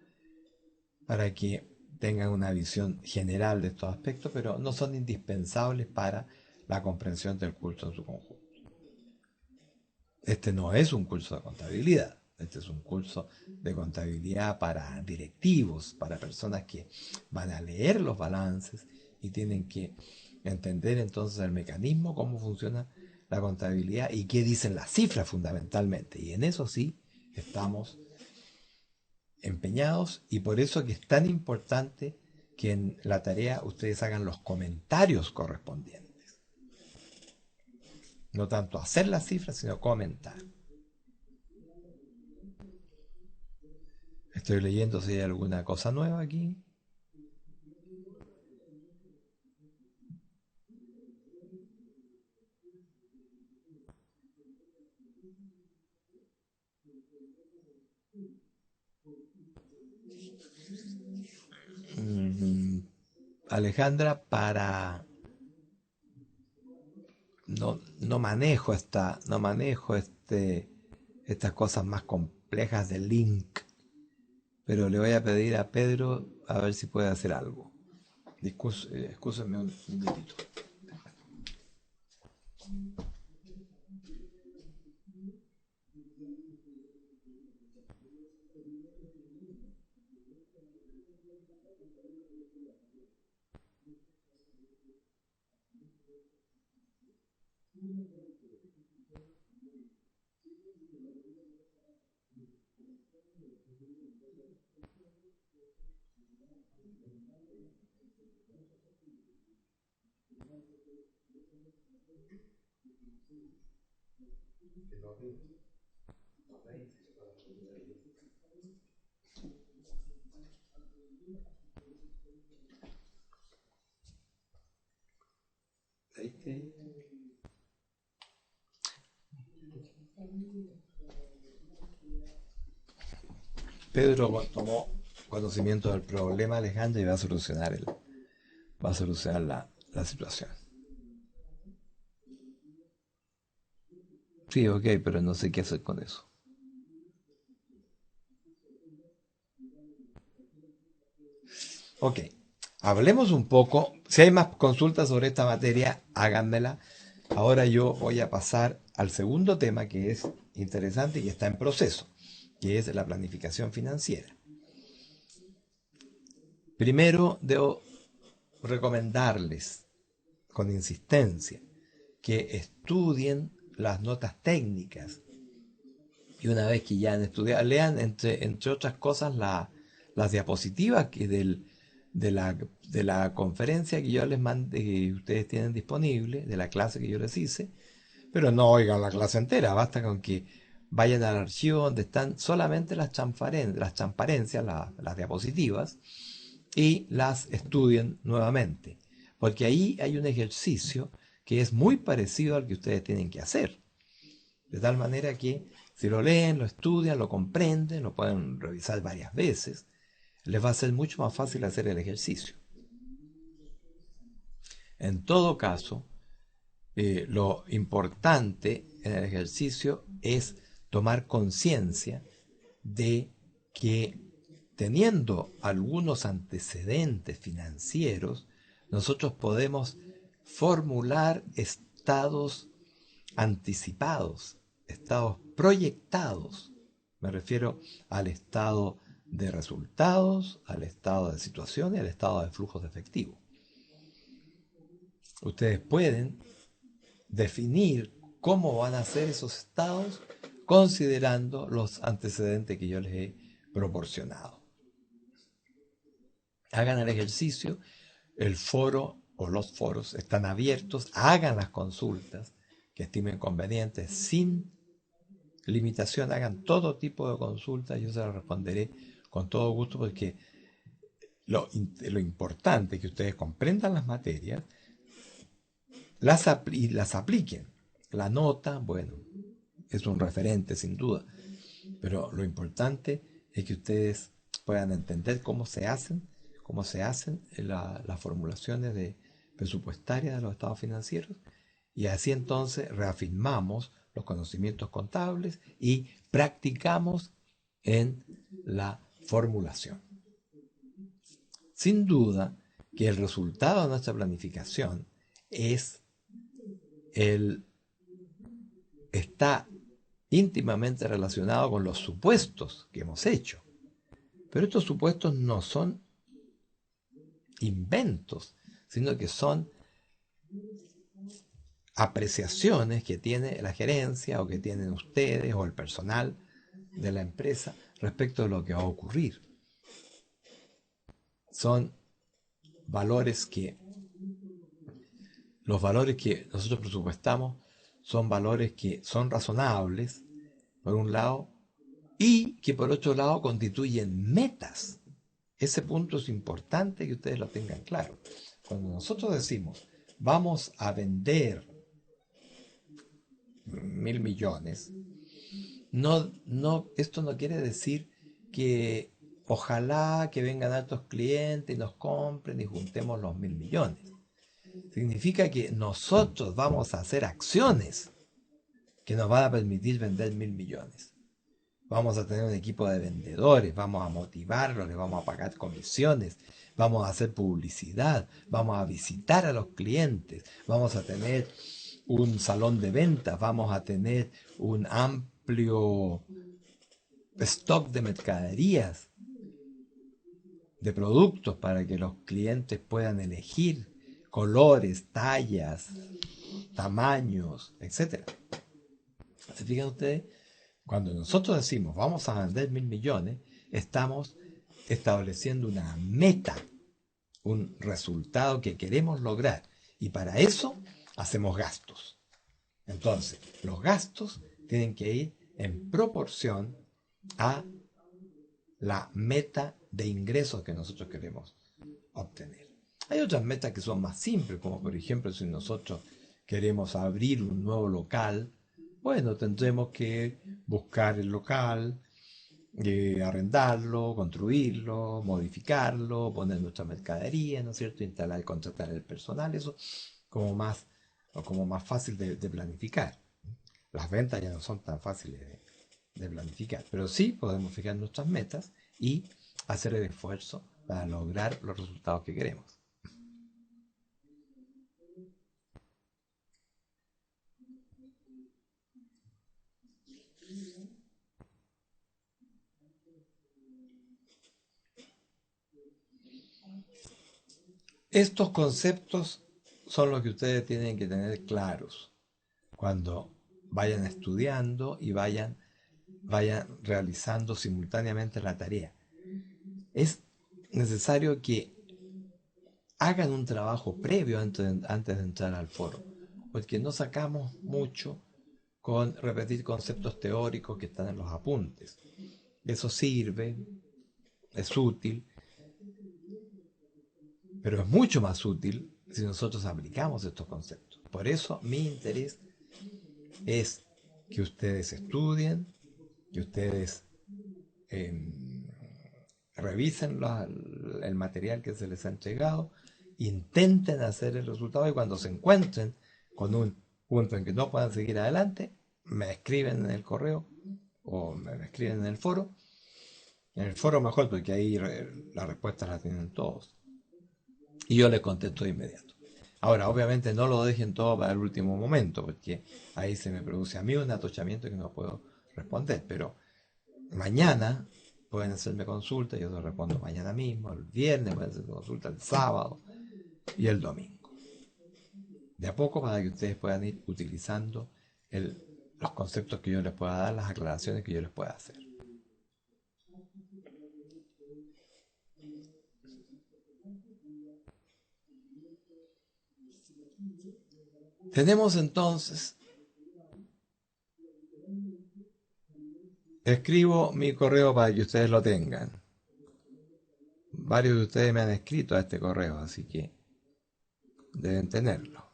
para que tengan una visión general de estos aspectos, pero no son indispensables para la comprensión del curso en su conjunto. Este no es un curso de contabilidad, este es un curso de contabilidad para directivos, para personas que van a leer los balances y tienen que entender entonces el mecanismo, cómo funciona la contabilidad y qué dicen las cifras fundamentalmente. Y en eso sí estamos empeñados y por eso que es tan importante que en la tarea ustedes hagan los comentarios correspondientes. No tanto hacer las cifras, sino comentar. Estoy leyendo si hay alguna cosa nueva aquí. Alejandra, no manejo estas cosas más complejas de link, pero le voy a pedir a Pedro a ver si puede hacer algo. Excúsenme un minutito. Pedro tomó conocimiento del problema, Alejandra, y va a solucionar la situación. Sí, ok, pero no sé qué hacer con eso. Ok, hablemos un poco. Si hay más consultas sobre esta materia, háganmela. Ahora yo voy a pasar al segundo tema que es interesante y está en proceso, que es la planificación financiera. Primero debo recomendarles con insistencia que estudien las notas técnicas y una vez que ya han estudiado, lean entre otras cosas las diapositivas de la conferencia que yo les mandé, que ustedes tienen disponible, de la clase que yo les hice, pero no oigan la clase entera, basta con que vayan al archivo donde están solamente las transparencias, las diapositivas, y las estudien nuevamente, porque ahí hay un ejercicio que es muy parecido al que ustedes tienen que hacer, de tal manera que si lo leen, lo estudian, lo comprenden, lo pueden revisar varias veces, les va a ser mucho más fácil hacer el ejercicio. En todo caso, lo importante en el ejercicio es tomar conciencia de que teniendo algunos antecedentes financieros, nosotros podemos formular estados anticipados, estados proyectados. Me refiero al estado de resultados, al estado de situación y al estado de flujos de efectivo. Ustedes pueden definir cómo van a ser esos estados considerando los antecedentes que yo les he proporcionado. Hagan el ejercicio, el foro o los foros están abiertos, hagan las consultas que estimen convenientes sin limitación, hagan todo tipo de consultas, yo se las responderé con todo gusto porque lo importante es que ustedes comprendan las materias y las apliquen. La nota, bueno, es un referente sin duda, pero lo importante es que ustedes puedan entender cómo se hacen las formulaciones presupuestarias de los estados financieros, y así entonces reafirmamos los conocimientos contables y practicamos en la formulación. Sin duda que el resultado de nuestra planificación está íntimamente relacionado con los supuestos que hemos hecho. Pero estos supuestos no son inventos, sino que son apreciaciones que tiene la gerencia o que tienen ustedes o el personal de la empresa respecto de lo que va a ocurrir. Son los valores que nosotros presupuestamos son valores que son razonables, por un lado, y que por otro lado constituyen metas. Ese punto es importante que ustedes lo tengan claro. Cuando nosotros decimos, vamos a vender 1.000 millones, esto no quiere decir que ojalá que vengan altos clientes y nos compren y juntemos los 1.000 millones. Significa que nosotros vamos a hacer acciones que nos van a permitir vender 1.000 millones. Vamos a tener un equipo de vendedores, vamos a motivarlos, les vamos a pagar comisiones, vamos a hacer publicidad, vamos a visitar a los clientes, vamos a tener un salón de ventas, vamos a tener un amplio stock de mercaderías, de productos para que los clientes puedan elegir colores, tallas, tamaños, etc. ¿Se fijan ustedes? Cuando nosotros decimos vamos a vender 1.000 millones, estamos estableciendo una meta, un resultado que queremos lograr. Y para eso hacemos gastos. Entonces, los gastos tienen que ir en proporción a la meta de ingresos que nosotros queremos obtener. Hay otras metas que son más simples, como por ejemplo si nosotros queremos abrir un nuevo local, bueno, tendremos que buscar el local, arrendarlo, construirlo, modificarlo, poner nuestra mercadería, ¿no es cierto? Instalar y contratar el personal, eso como más fácil de planificar. Las ventas ya no son tan fáciles de planificar, pero sí podemos fijar nuestras metas y hacer el esfuerzo para lograr los resultados que queremos. Estos conceptos son los que ustedes tienen que tener claros cuando vayan estudiando y vayan realizando simultáneamente la tarea. Es necesario que hagan un trabajo previo antes de entrar al foro, porque no sacamos mucho con repetir conceptos teóricos que están en los apuntes. Eso sirve, es útil, pero es mucho más útil si nosotros aplicamos estos conceptos. Por eso mi interés es que ustedes estudien, que ustedes revisen el material que se les ha entregado, intenten hacer el resultado y cuando se encuentren con un punto en que no puedan seguir adelante, me escriben en el correo o me escriben en el foro. En el foro mejor, porque ahí las respuestas las tienen todos. Y yo les contesto de inmediato. Ahora, obviamente no lo dejen todo para el último momento, porque ahí se me produce a mí un atochamiento que no puedo responder. Pero mañana pueden hacerme consulta, yo les respondo mañana mismo, el viernes pueden hacerme consulta, el sábado y el domingo. De a poco para que ustedes puedan ir utilizando los conceptos que yo les pueda dar, las aclaraciones que yo les pueda hacer. Tenemos entonces, escribo mi correo para que ustedes lo tengan. Varios de ustedes me han escrito a este correo, así que deben tenerlo.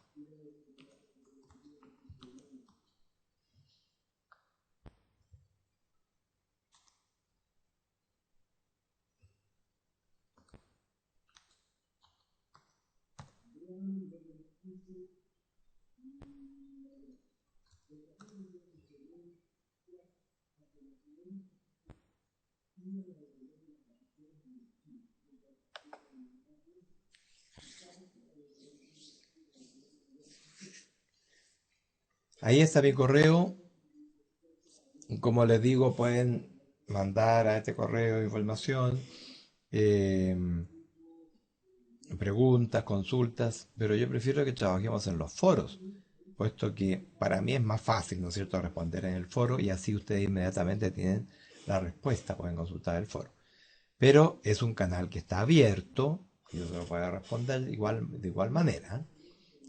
Ahí está mi correo. Como les digo, pueden mandar a este correo información, eh, preguntas, consultas, pero yo prefiero que trabajemos en los foros, puesto que para mí es más fácil, ¿no es cierto?, responder en el foro y así ustedes inmediatamente tienen la respuesta, pueden consultar el foro. Pero es un canal que está abierto, yo se lo puedo responder de igual manera,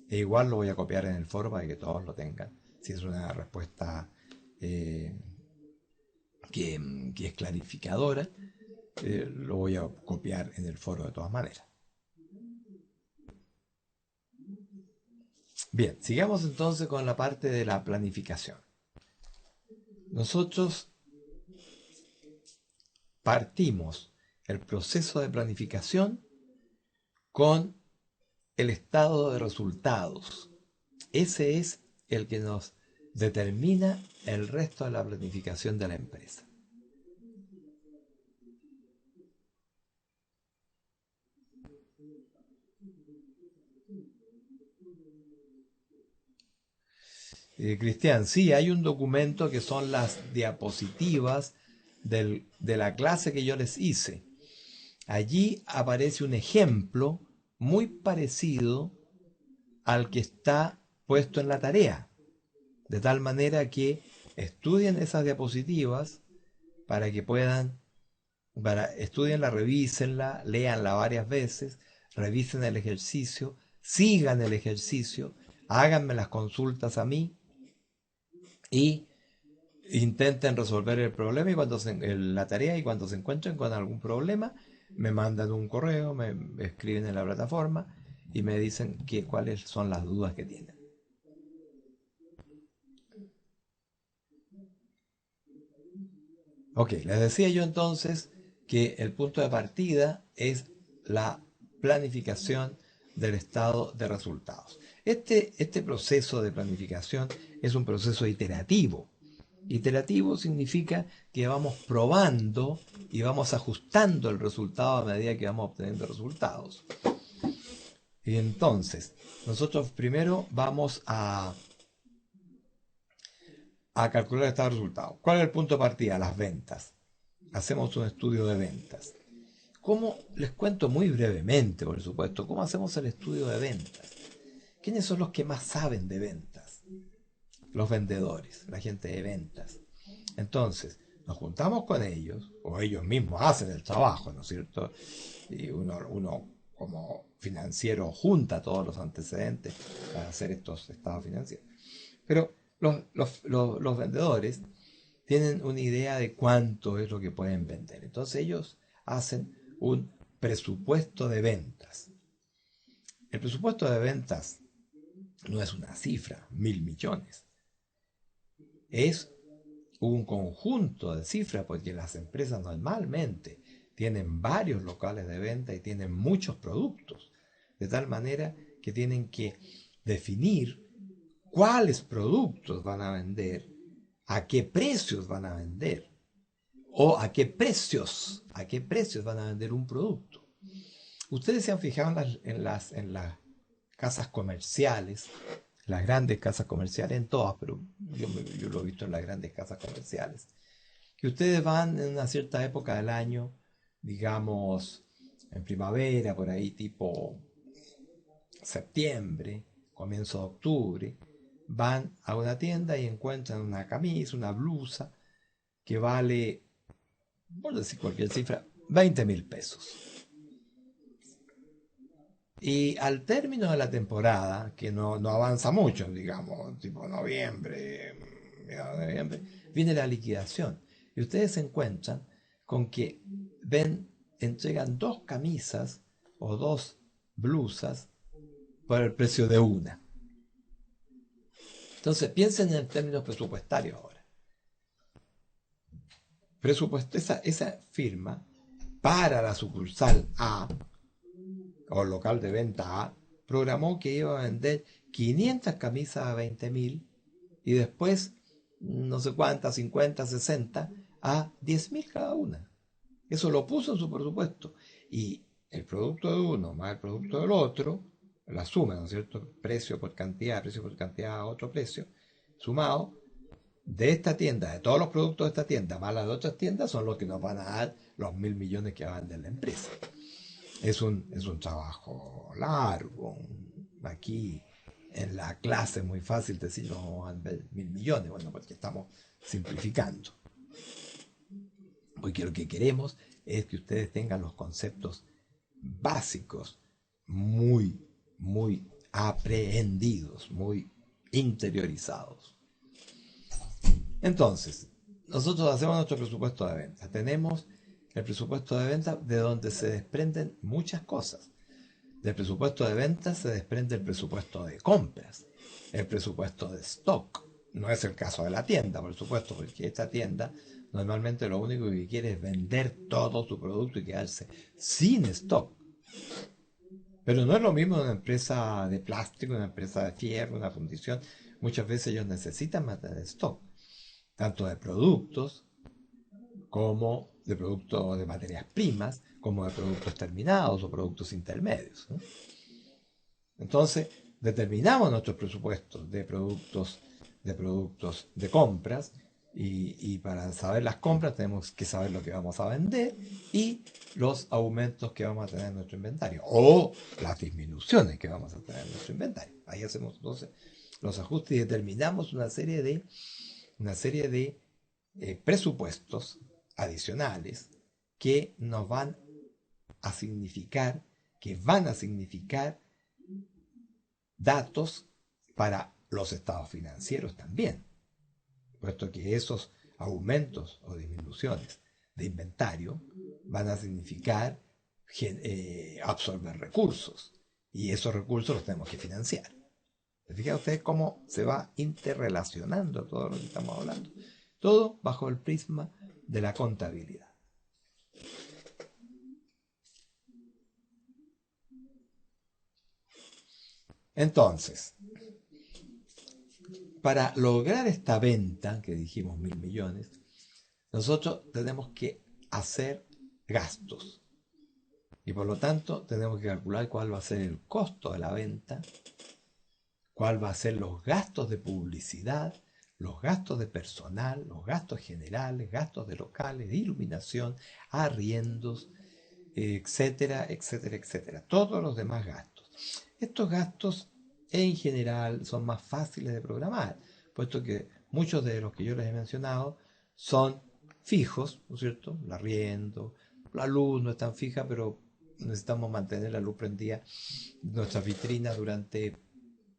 e igual lo voy a copiar en el foro para que todos lo tengan. Si es una respuesta eh, que es clarificadora, lo voy a copiar en el foro de todas maneras. Bien, sigamos entonces con la parte de la planificación. Nosotros partimos el proceso de planificación con el estado de resultados. Ese es el que nos determina el resto de la planificación de la empresa. Cristian, sí, hay un documento que son las diapositivas de la clase que yo les hice. Allí aparece un ejemplo muy parecido al que está puesto en la tarea, de tal manera que estudien esas diapositivas para que puedan, estudienla, revísenla, léanla varias veces, revisen el ejercicio, sigan el ejercicio, háganme las consultas a mí y intenten resolver el problema y la tarea, y cuando se encuentren con algún problema me mandan un correo, me escriben en la plataforma y me dicen cuáles son las dudas que tienen. Ok, les decía yo entonces que el punto de partida es la planificación del estado de resultados. Este proceso de planificación es un proceso iterativo. Iterativo significa que vamos probando y vamos ajustando el resultado a medida que vamos obteniendo resultados. Y entonces, nosotros primero vamos a calcular el estado de resultados. ¿Cuál es el punto de partida? Las ventas. Hacemos un estudio de ventas. ¿Cómo? Les cuento muy brevemente, por supuesto, cómo hacemos el estudio de ventas. ¿Quiénes son los que más saben de ventas? Los vendedores, la gente de ventas. Entonces, nos juntamos con ellos, o ellos mismos hacen el trabajo, ¿no es cierto? Y uno como financiero junta todos los antecedentes para hacer estos estados financieros. Pero los vendedores tienen una idea de cuánto es lo que pueden vender. Entonces ellos hacen un presupuesto de ventas. El presupuesto de ventas no es una cifra, 1.000 millones. Es un conjunto de cifras, porque las empresas normalmente tienen varios locales de venta y tienen muchos productos, de tal manera que tienen que definir cuáles productos van a vender, a qué precios van a vender, o a qué precios van a vender un producto. Ustedes se han fijado en las casas comerciales, las grandes casas comerciales, en todas, pero yo lo he visto en las grandes casas comerciales, que ustedes van en una cierta época del año, digamos en primavera, por ahí tipo septiembre, comienzo de octubre, van a una tienda y encuentran una camisa, una blusa que vale, por decir cualquier cifra, 20.000 pesos. Y al término de la temporada, que no avanza mucho, digamos, tipo noviembre, mediados de noviembre, viene la liquidación. Y ustedes se encuentran con que entregan 2 camisas o 2 blusas por el precio de una. Entonces piensen en términos presupuestarios ahora. Esa firma para la sucursal A o local de venta A programó que iba a vender 500 camisas a 20.000 y después no sé cuántas, 50, 60 a 10.000 cada una. Eso lo puso en su presupuesto. Y el producto de uno más el producto del otro, la suma, ¿no es cierto? Precio por cantidad a otro precio, sumado, de esta tienda, de todos los productos de esta tienda, más las de otras tiendas, son los que nos van a dar los 1.000 millones que va a vender la empresa. Es un trabajo largo. Aquí en la clase es muy fácil decir no vamos a vender 1.000 millones, bueno, porque estamos simplificando. Porque lo que queremos es que ustedes tengan los conceptos básicos muy, muy aprehendidos, muy interiorizados. Entonces, nosotros hacemos nuestro presupuesto de venta. Tenemos el presupuesto de venta de donde se desprenden muchas cosas. Del presupuesto de ventas se desprende el presupuesto de compras, el presupuesto de stock. No es el caso de la tienda, por supuesto, porque esta tienda normalmente lo único que quiere es vender todo su producto y quedarse sin stock. Pero no es lo mismo una empresa de plástico, una empresa de fierro, una fundición. Muchas veces ellos necesitan mantener stock, tanto de productos como de productos de materias primas, como de productos terminados o productos intermedios, ¿no? Entonces, determinamos nuestros presupuestos de productos de compras y para saber las compras tenemos que saber lo que vamos a vender y los aumentos que vamos a tener en nuestro inventario o las disminuciones que vamos a tener en nuestro inventario. Ahí hacemos entonces los ajustes y determinamos una serie de presupuestos adicionales que nos van a significar, que van a significar datos para los estados financieros también, puesto que esos aumentos o disminuciones de inventario van a significar absorber recursos y esos recursos los tenemos que financiar. Fíjense ustedes cómo se va interrelacionando todo lo que estamos hablando. Todo bajo el prisma de la contabilidad. Entonces, para lograr esta venta, que dijimos 1.000 millones, nosotros tenemos que hacer gastos. Y por lo tanto, tenemos que calcular cuál va a ser el costo de la venta, cuál va a ser los gastos de publicidad, los gastos de personal, los gastos generales, gastos de locales, de iluminación, arriendos, etcétera, etcétera, etcétera. Todos los demás gastos. Estos gastos en general son más fáciles de programar, puesto que muchos de los que yo les he mencionado son fijos, ¿no es cierto? El arriendo, la luz no es tan fija, pero necesitamos mantener la luz prendida en nuestras vitrinas durante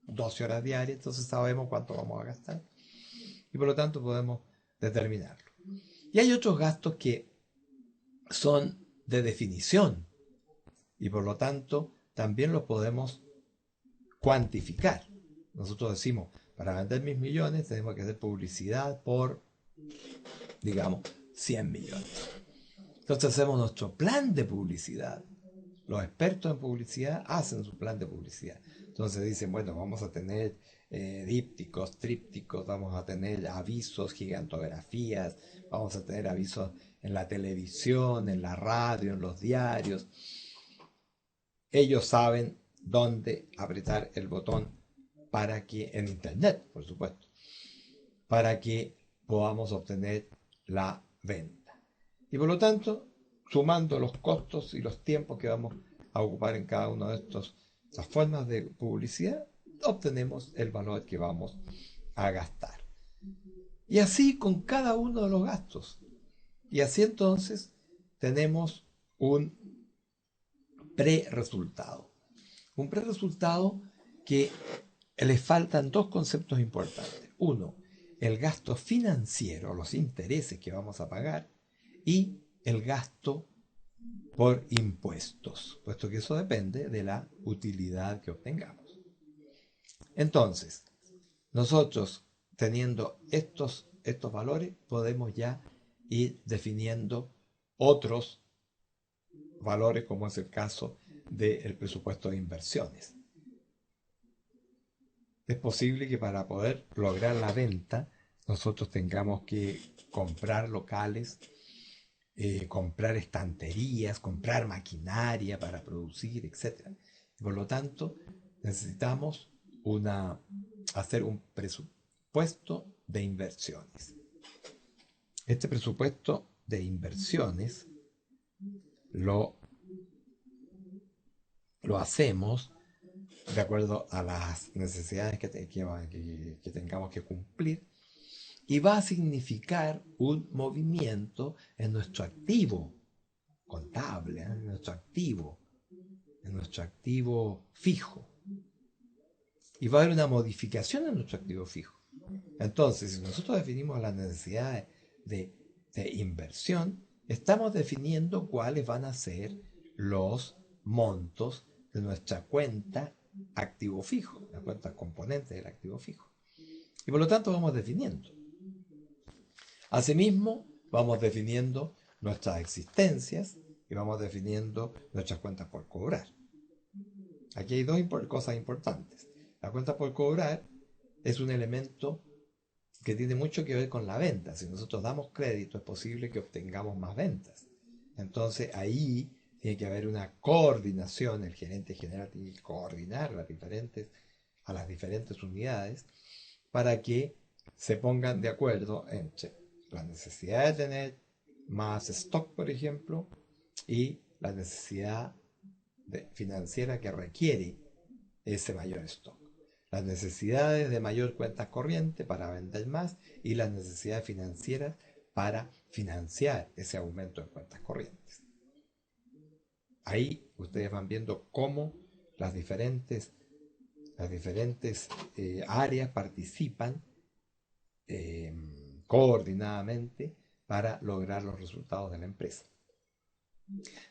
12 horas diarias, entonces sabemos cuánto vamos a gastar y por lo tanto podemos determinarlo. Y hay otros gastos que son de definición y por lo tanto también los podemos cuantificar. Nosotros decimos, para vender 1.000 millones tenemos que hacer publicidad por, digamos, 100 millones. Entonces hacemos nuestro plan de publicidad. Los expertos en publicidad hacen su plan de publicidad. Entonces dicen, bueno, vamos a tener dípticos, trípticos, vamos a tener avisos, gigantografías, vamos a tener avisos en la televisión, en la radio, en los diarios. Ellos saben dónde apretar el botón para que, en internet, por supuesto, para que podamos obtener la venta. Y por lo tanto, sumando los costos y los tiempos que vamos a ocupar en cada una de estas formas de publicidad, obtenemos el valor que vamos a gastar. Y así con cada uno de los gastos. Y así entonces tenemos un pre-resultado. Un pre-resultado que le faltan dos conceptos importantes. Uno, el gasto financiero, los intereses que vamos a pagar, y el gasto por impuestos, puesto que eso depende de la utilidad que obtengamos. Entonces, nosotros teniendo estos valores, podemos ya ir definiendo otros valores, como es el caso del presupuesto de inversiones. es posible que para poder lograr la venta nosotros tengamos que comprar locales, comprar estanterías, comprar maquinaria para producir, etc. Por lo tanto, necesitamos hacer un presupuesto de inversiones. Este presupuesto de inversiones lo hacemos de acuerdo a las necesidades que tengamos que cumplir, y va a significar un movimiento en nuestro activo contable, en nuestro activo fijo. Y va a haber una modificación en nuestro activo fijo. Entonces, si nosotros definimos las necesidades de inversión, estamos definiendo cuáles van a ser los montos de nuestra cuenta activo fijo, las cuentas componentes del activo fijo. Y por lo tanto vamos definiendo. Asimismo, vamos definiendo nuestras existencias y vamos definiendo nuestras cuentas por cobrar. Aquí hay dos cosas importantes. La cuenta por cobrar es un elemento que tiene mucho que ver con la venta. Si nosotros damos crédito, es posible que obtengamos más ventas. Entonces ahí tiene que haber una coordinación. El gerente general tiene que coordinar a las diferentes unidades para que se pongan de acuerdo entre la necesidad de tener más stock, por ejemplo, y la necesidad financiera que requiere ese mayor stock. Las necesidades de mayor cuentas corriente para vender más y las necesidades financieras para financiar ese aumento de cuentas corrientes. Ahí ustedes van viendo cómo las diferentes áreas participan coordinadamente para lograr los resultados de la empresa.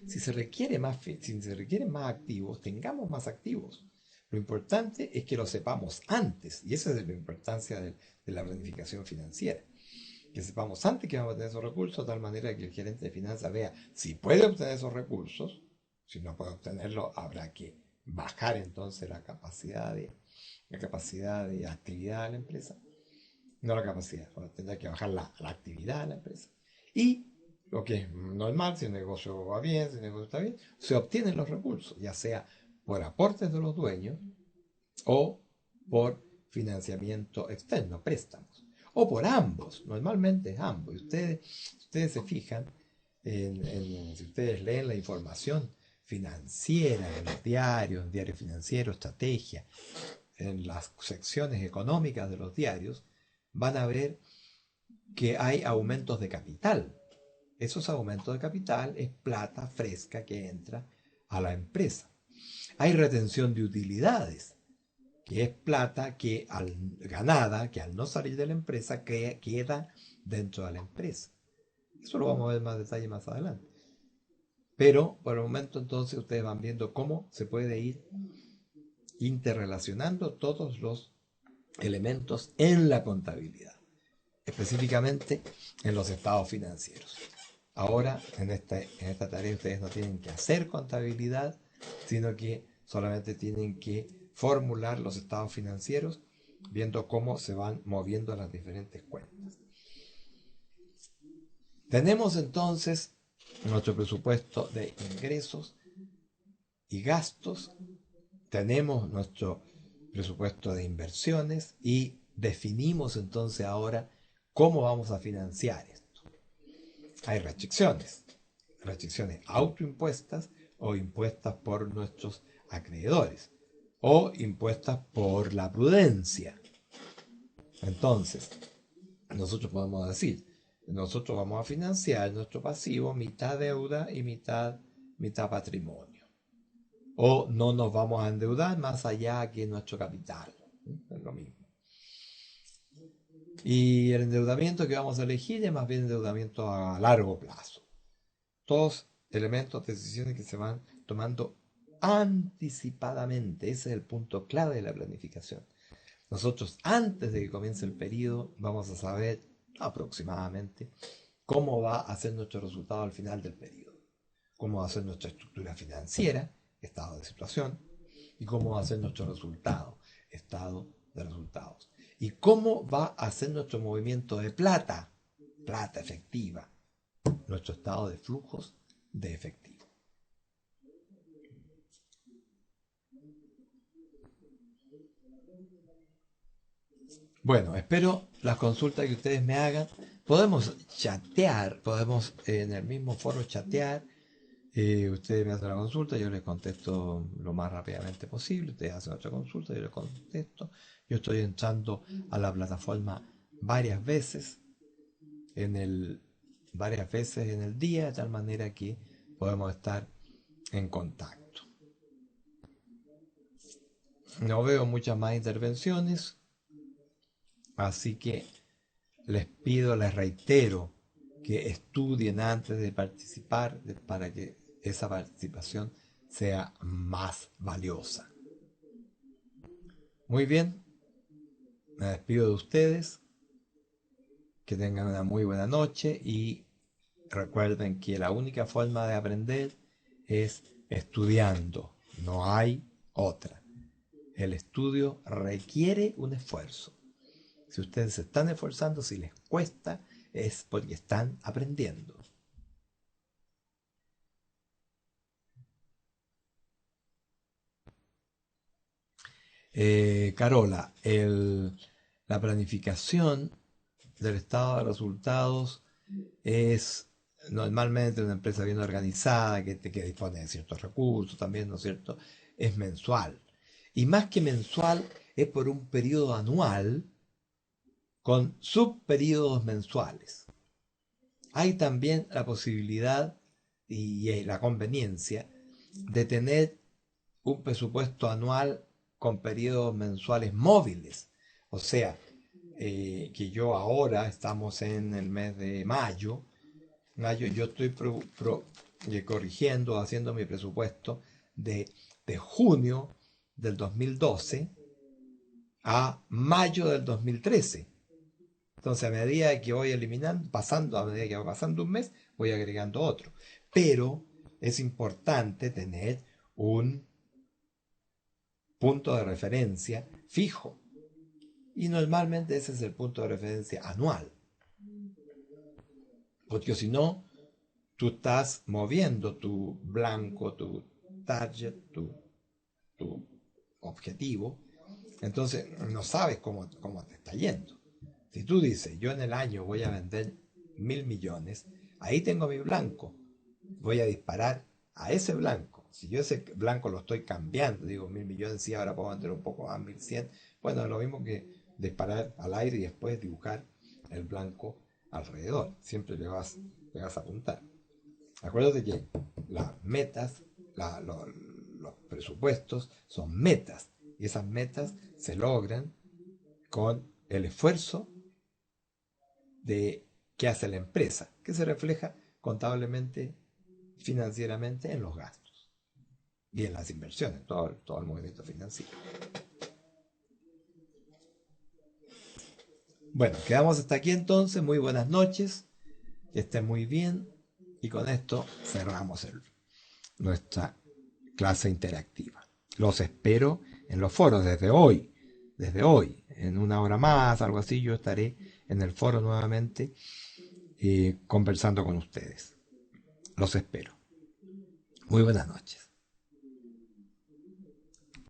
Si se requieren más activos, tengamos más activos. Lo importante es que lo sepamos antes, y esa es la importancia de la planificación financiera. Que sepamos antes que vamos a tener esos recursos, de tal manera que el gerente de finanzas vea si puede obtener esos recursos. Si no puede obtenerlo, habrá que bajar entonces la capacidad de actividad de la empresa. No la capacidad, tendrá que bajar la actividad de la empresa. Y lo que es normal, si el negocio va bien, si el negocio está bien, se obtienen los recursos, ya sea por aportes de los dueños o por financiamiento externo, préstamos, o por ambos. Normalmente es ambos. Y ustedes se fijan, si ustedes leen la información financiera de los diarios, diario financiero, estrategia, en las secciones económicas de los diarios, van a ver que hay aumentos de capital. Esos aumentos de capital es plata fresca que entra a la empresa. Hay retención de utilidades, que es plata ganada, que al no salir de la empresa queda dentro de la empresa. Eso lo vamos a ver en más detalle más adelante. Pero por el momento entonces ustedes van viendo cómo se puede ir interrelacionando todos los elementos en la contabilidad, específicamente en los estados financieros. Ahora, en esta tarea ustedes no tienen que hacer contabilidad, sino que solamente tienen que formular los estados financieros, viendo cómo se van moviendo las diferentes cuentas. Tenemos entonces nuestro presupuesto de ingresos y gastos, tenemos nuestro presupuesto de inversiones y definimos entonces ahora cómo vamos a financiar esto. Hay restricciones autoimpuestas o impuestas por nuestros acreedores o impuestas por la prudencia. Entonces, nosotros podemos decir, nosotros vamos a financiar nuestro pasivo mitad deuda y mitad patrimonio. O no nos vamos a endeudar más allá que nuestro capital. Es lo mismo. Y el endeudamiento que vamos a elegir es más bien endeudamiento a largo plazo. Todos elementos, decisiones que se van tomando anticipadamente. Ese es el punto clave de la planificación. Nosotros, antes de que comience el periodo, vamos a saber aproximadamente cómo va a ser nuestro resultado al final del periodo, cómo va a ser nuestra estructura financiera, estado de situación, y cómo va a ser nuestro resultado, estado de resultados. ¿Y cómo va a ser nuestro movimiento de plata? Plata efectiva. Nuestro estado de flujos de efectivo. Bueno, espero las consultas que ustedes me hagan. Podemos chatear, podemos en el mismo foro chatear. Ustedes me hacen la consulta, yo les contesto lo más rápidamente posible. Ustedes hacen otra consulta, yo les contesto. Yo estoy entrando a la plataforma varias veces en el día, de tal manera que podemos estar en contacto. No veo muchas más intervenciones, así que les pido, les reitero que estudien antes de participar para que esa participación sea más valiosa. Muy bien, me despido de ustedes, que tengan una muy buena noche y recuerden que la única forma de aprender es estudiando, no hay otra. El estudio requiere un esfuerzo. Si ustedes se están esforzando, si les cuesta, es porque están aprendiendo. Carola, la planificación del estado de resultados es normalmente una empresa bien organizada, que dispone de ciertos recursos también, ¿no es cierto? Es mensual. Y más que mensual, es por un periodo anual con subperiodos mensuales. Hay también la posibilidad y la conveniencia de tener un presupuesto anual con periodos mensuales móviles. O sea, que yo ahora, estamos en el mes de mayo, yo estoy corrigiendo, haciendo mi presupuesto de junio del 2012 a mayo del 2013. Entonces, a medida que voy eliminando, a medida que va pasando un mes, voy agregando otro. Pero es importante tener un punto de referencia fijo. Y normalmente ese es el punto de referencia anual. Porque si no, tú estás moviendo tu blanco, tu target, tu objetivo. Entonces no sabes cómo te está yendo. Si tú dices, yo en el año voy a vender 1.000 millones, ahí tengo mi blanco. Voy a disparar a ese blanco. Si yo ese blanco lo estoy cambiando, digo 1.000 millones, sí, ahora puedo vender un poco más, 1.100. Bueno, es lo mismo que disparar al aire y después dibujar el blanco alrededor. Siempre le vas a apuntar. Acuérdate que las metas, los presupuestos son metas. Y esas metas se logran con el esfuerzo que hace la empresa, que se refleja contablemente, financieramente en los gastos y en las inversiones, todo el movimiento financiero. Bueno, quedamos hasta aquí entonces. Muy buenas noches, que estén muy bien, y con esto cerramos nuestra clase interactiva. Los espero en los foros desde hoy, en una hora más, algo así, yo estaré en el foro nuevamente conversando con ustedes. Los espero. Muy buenas noches.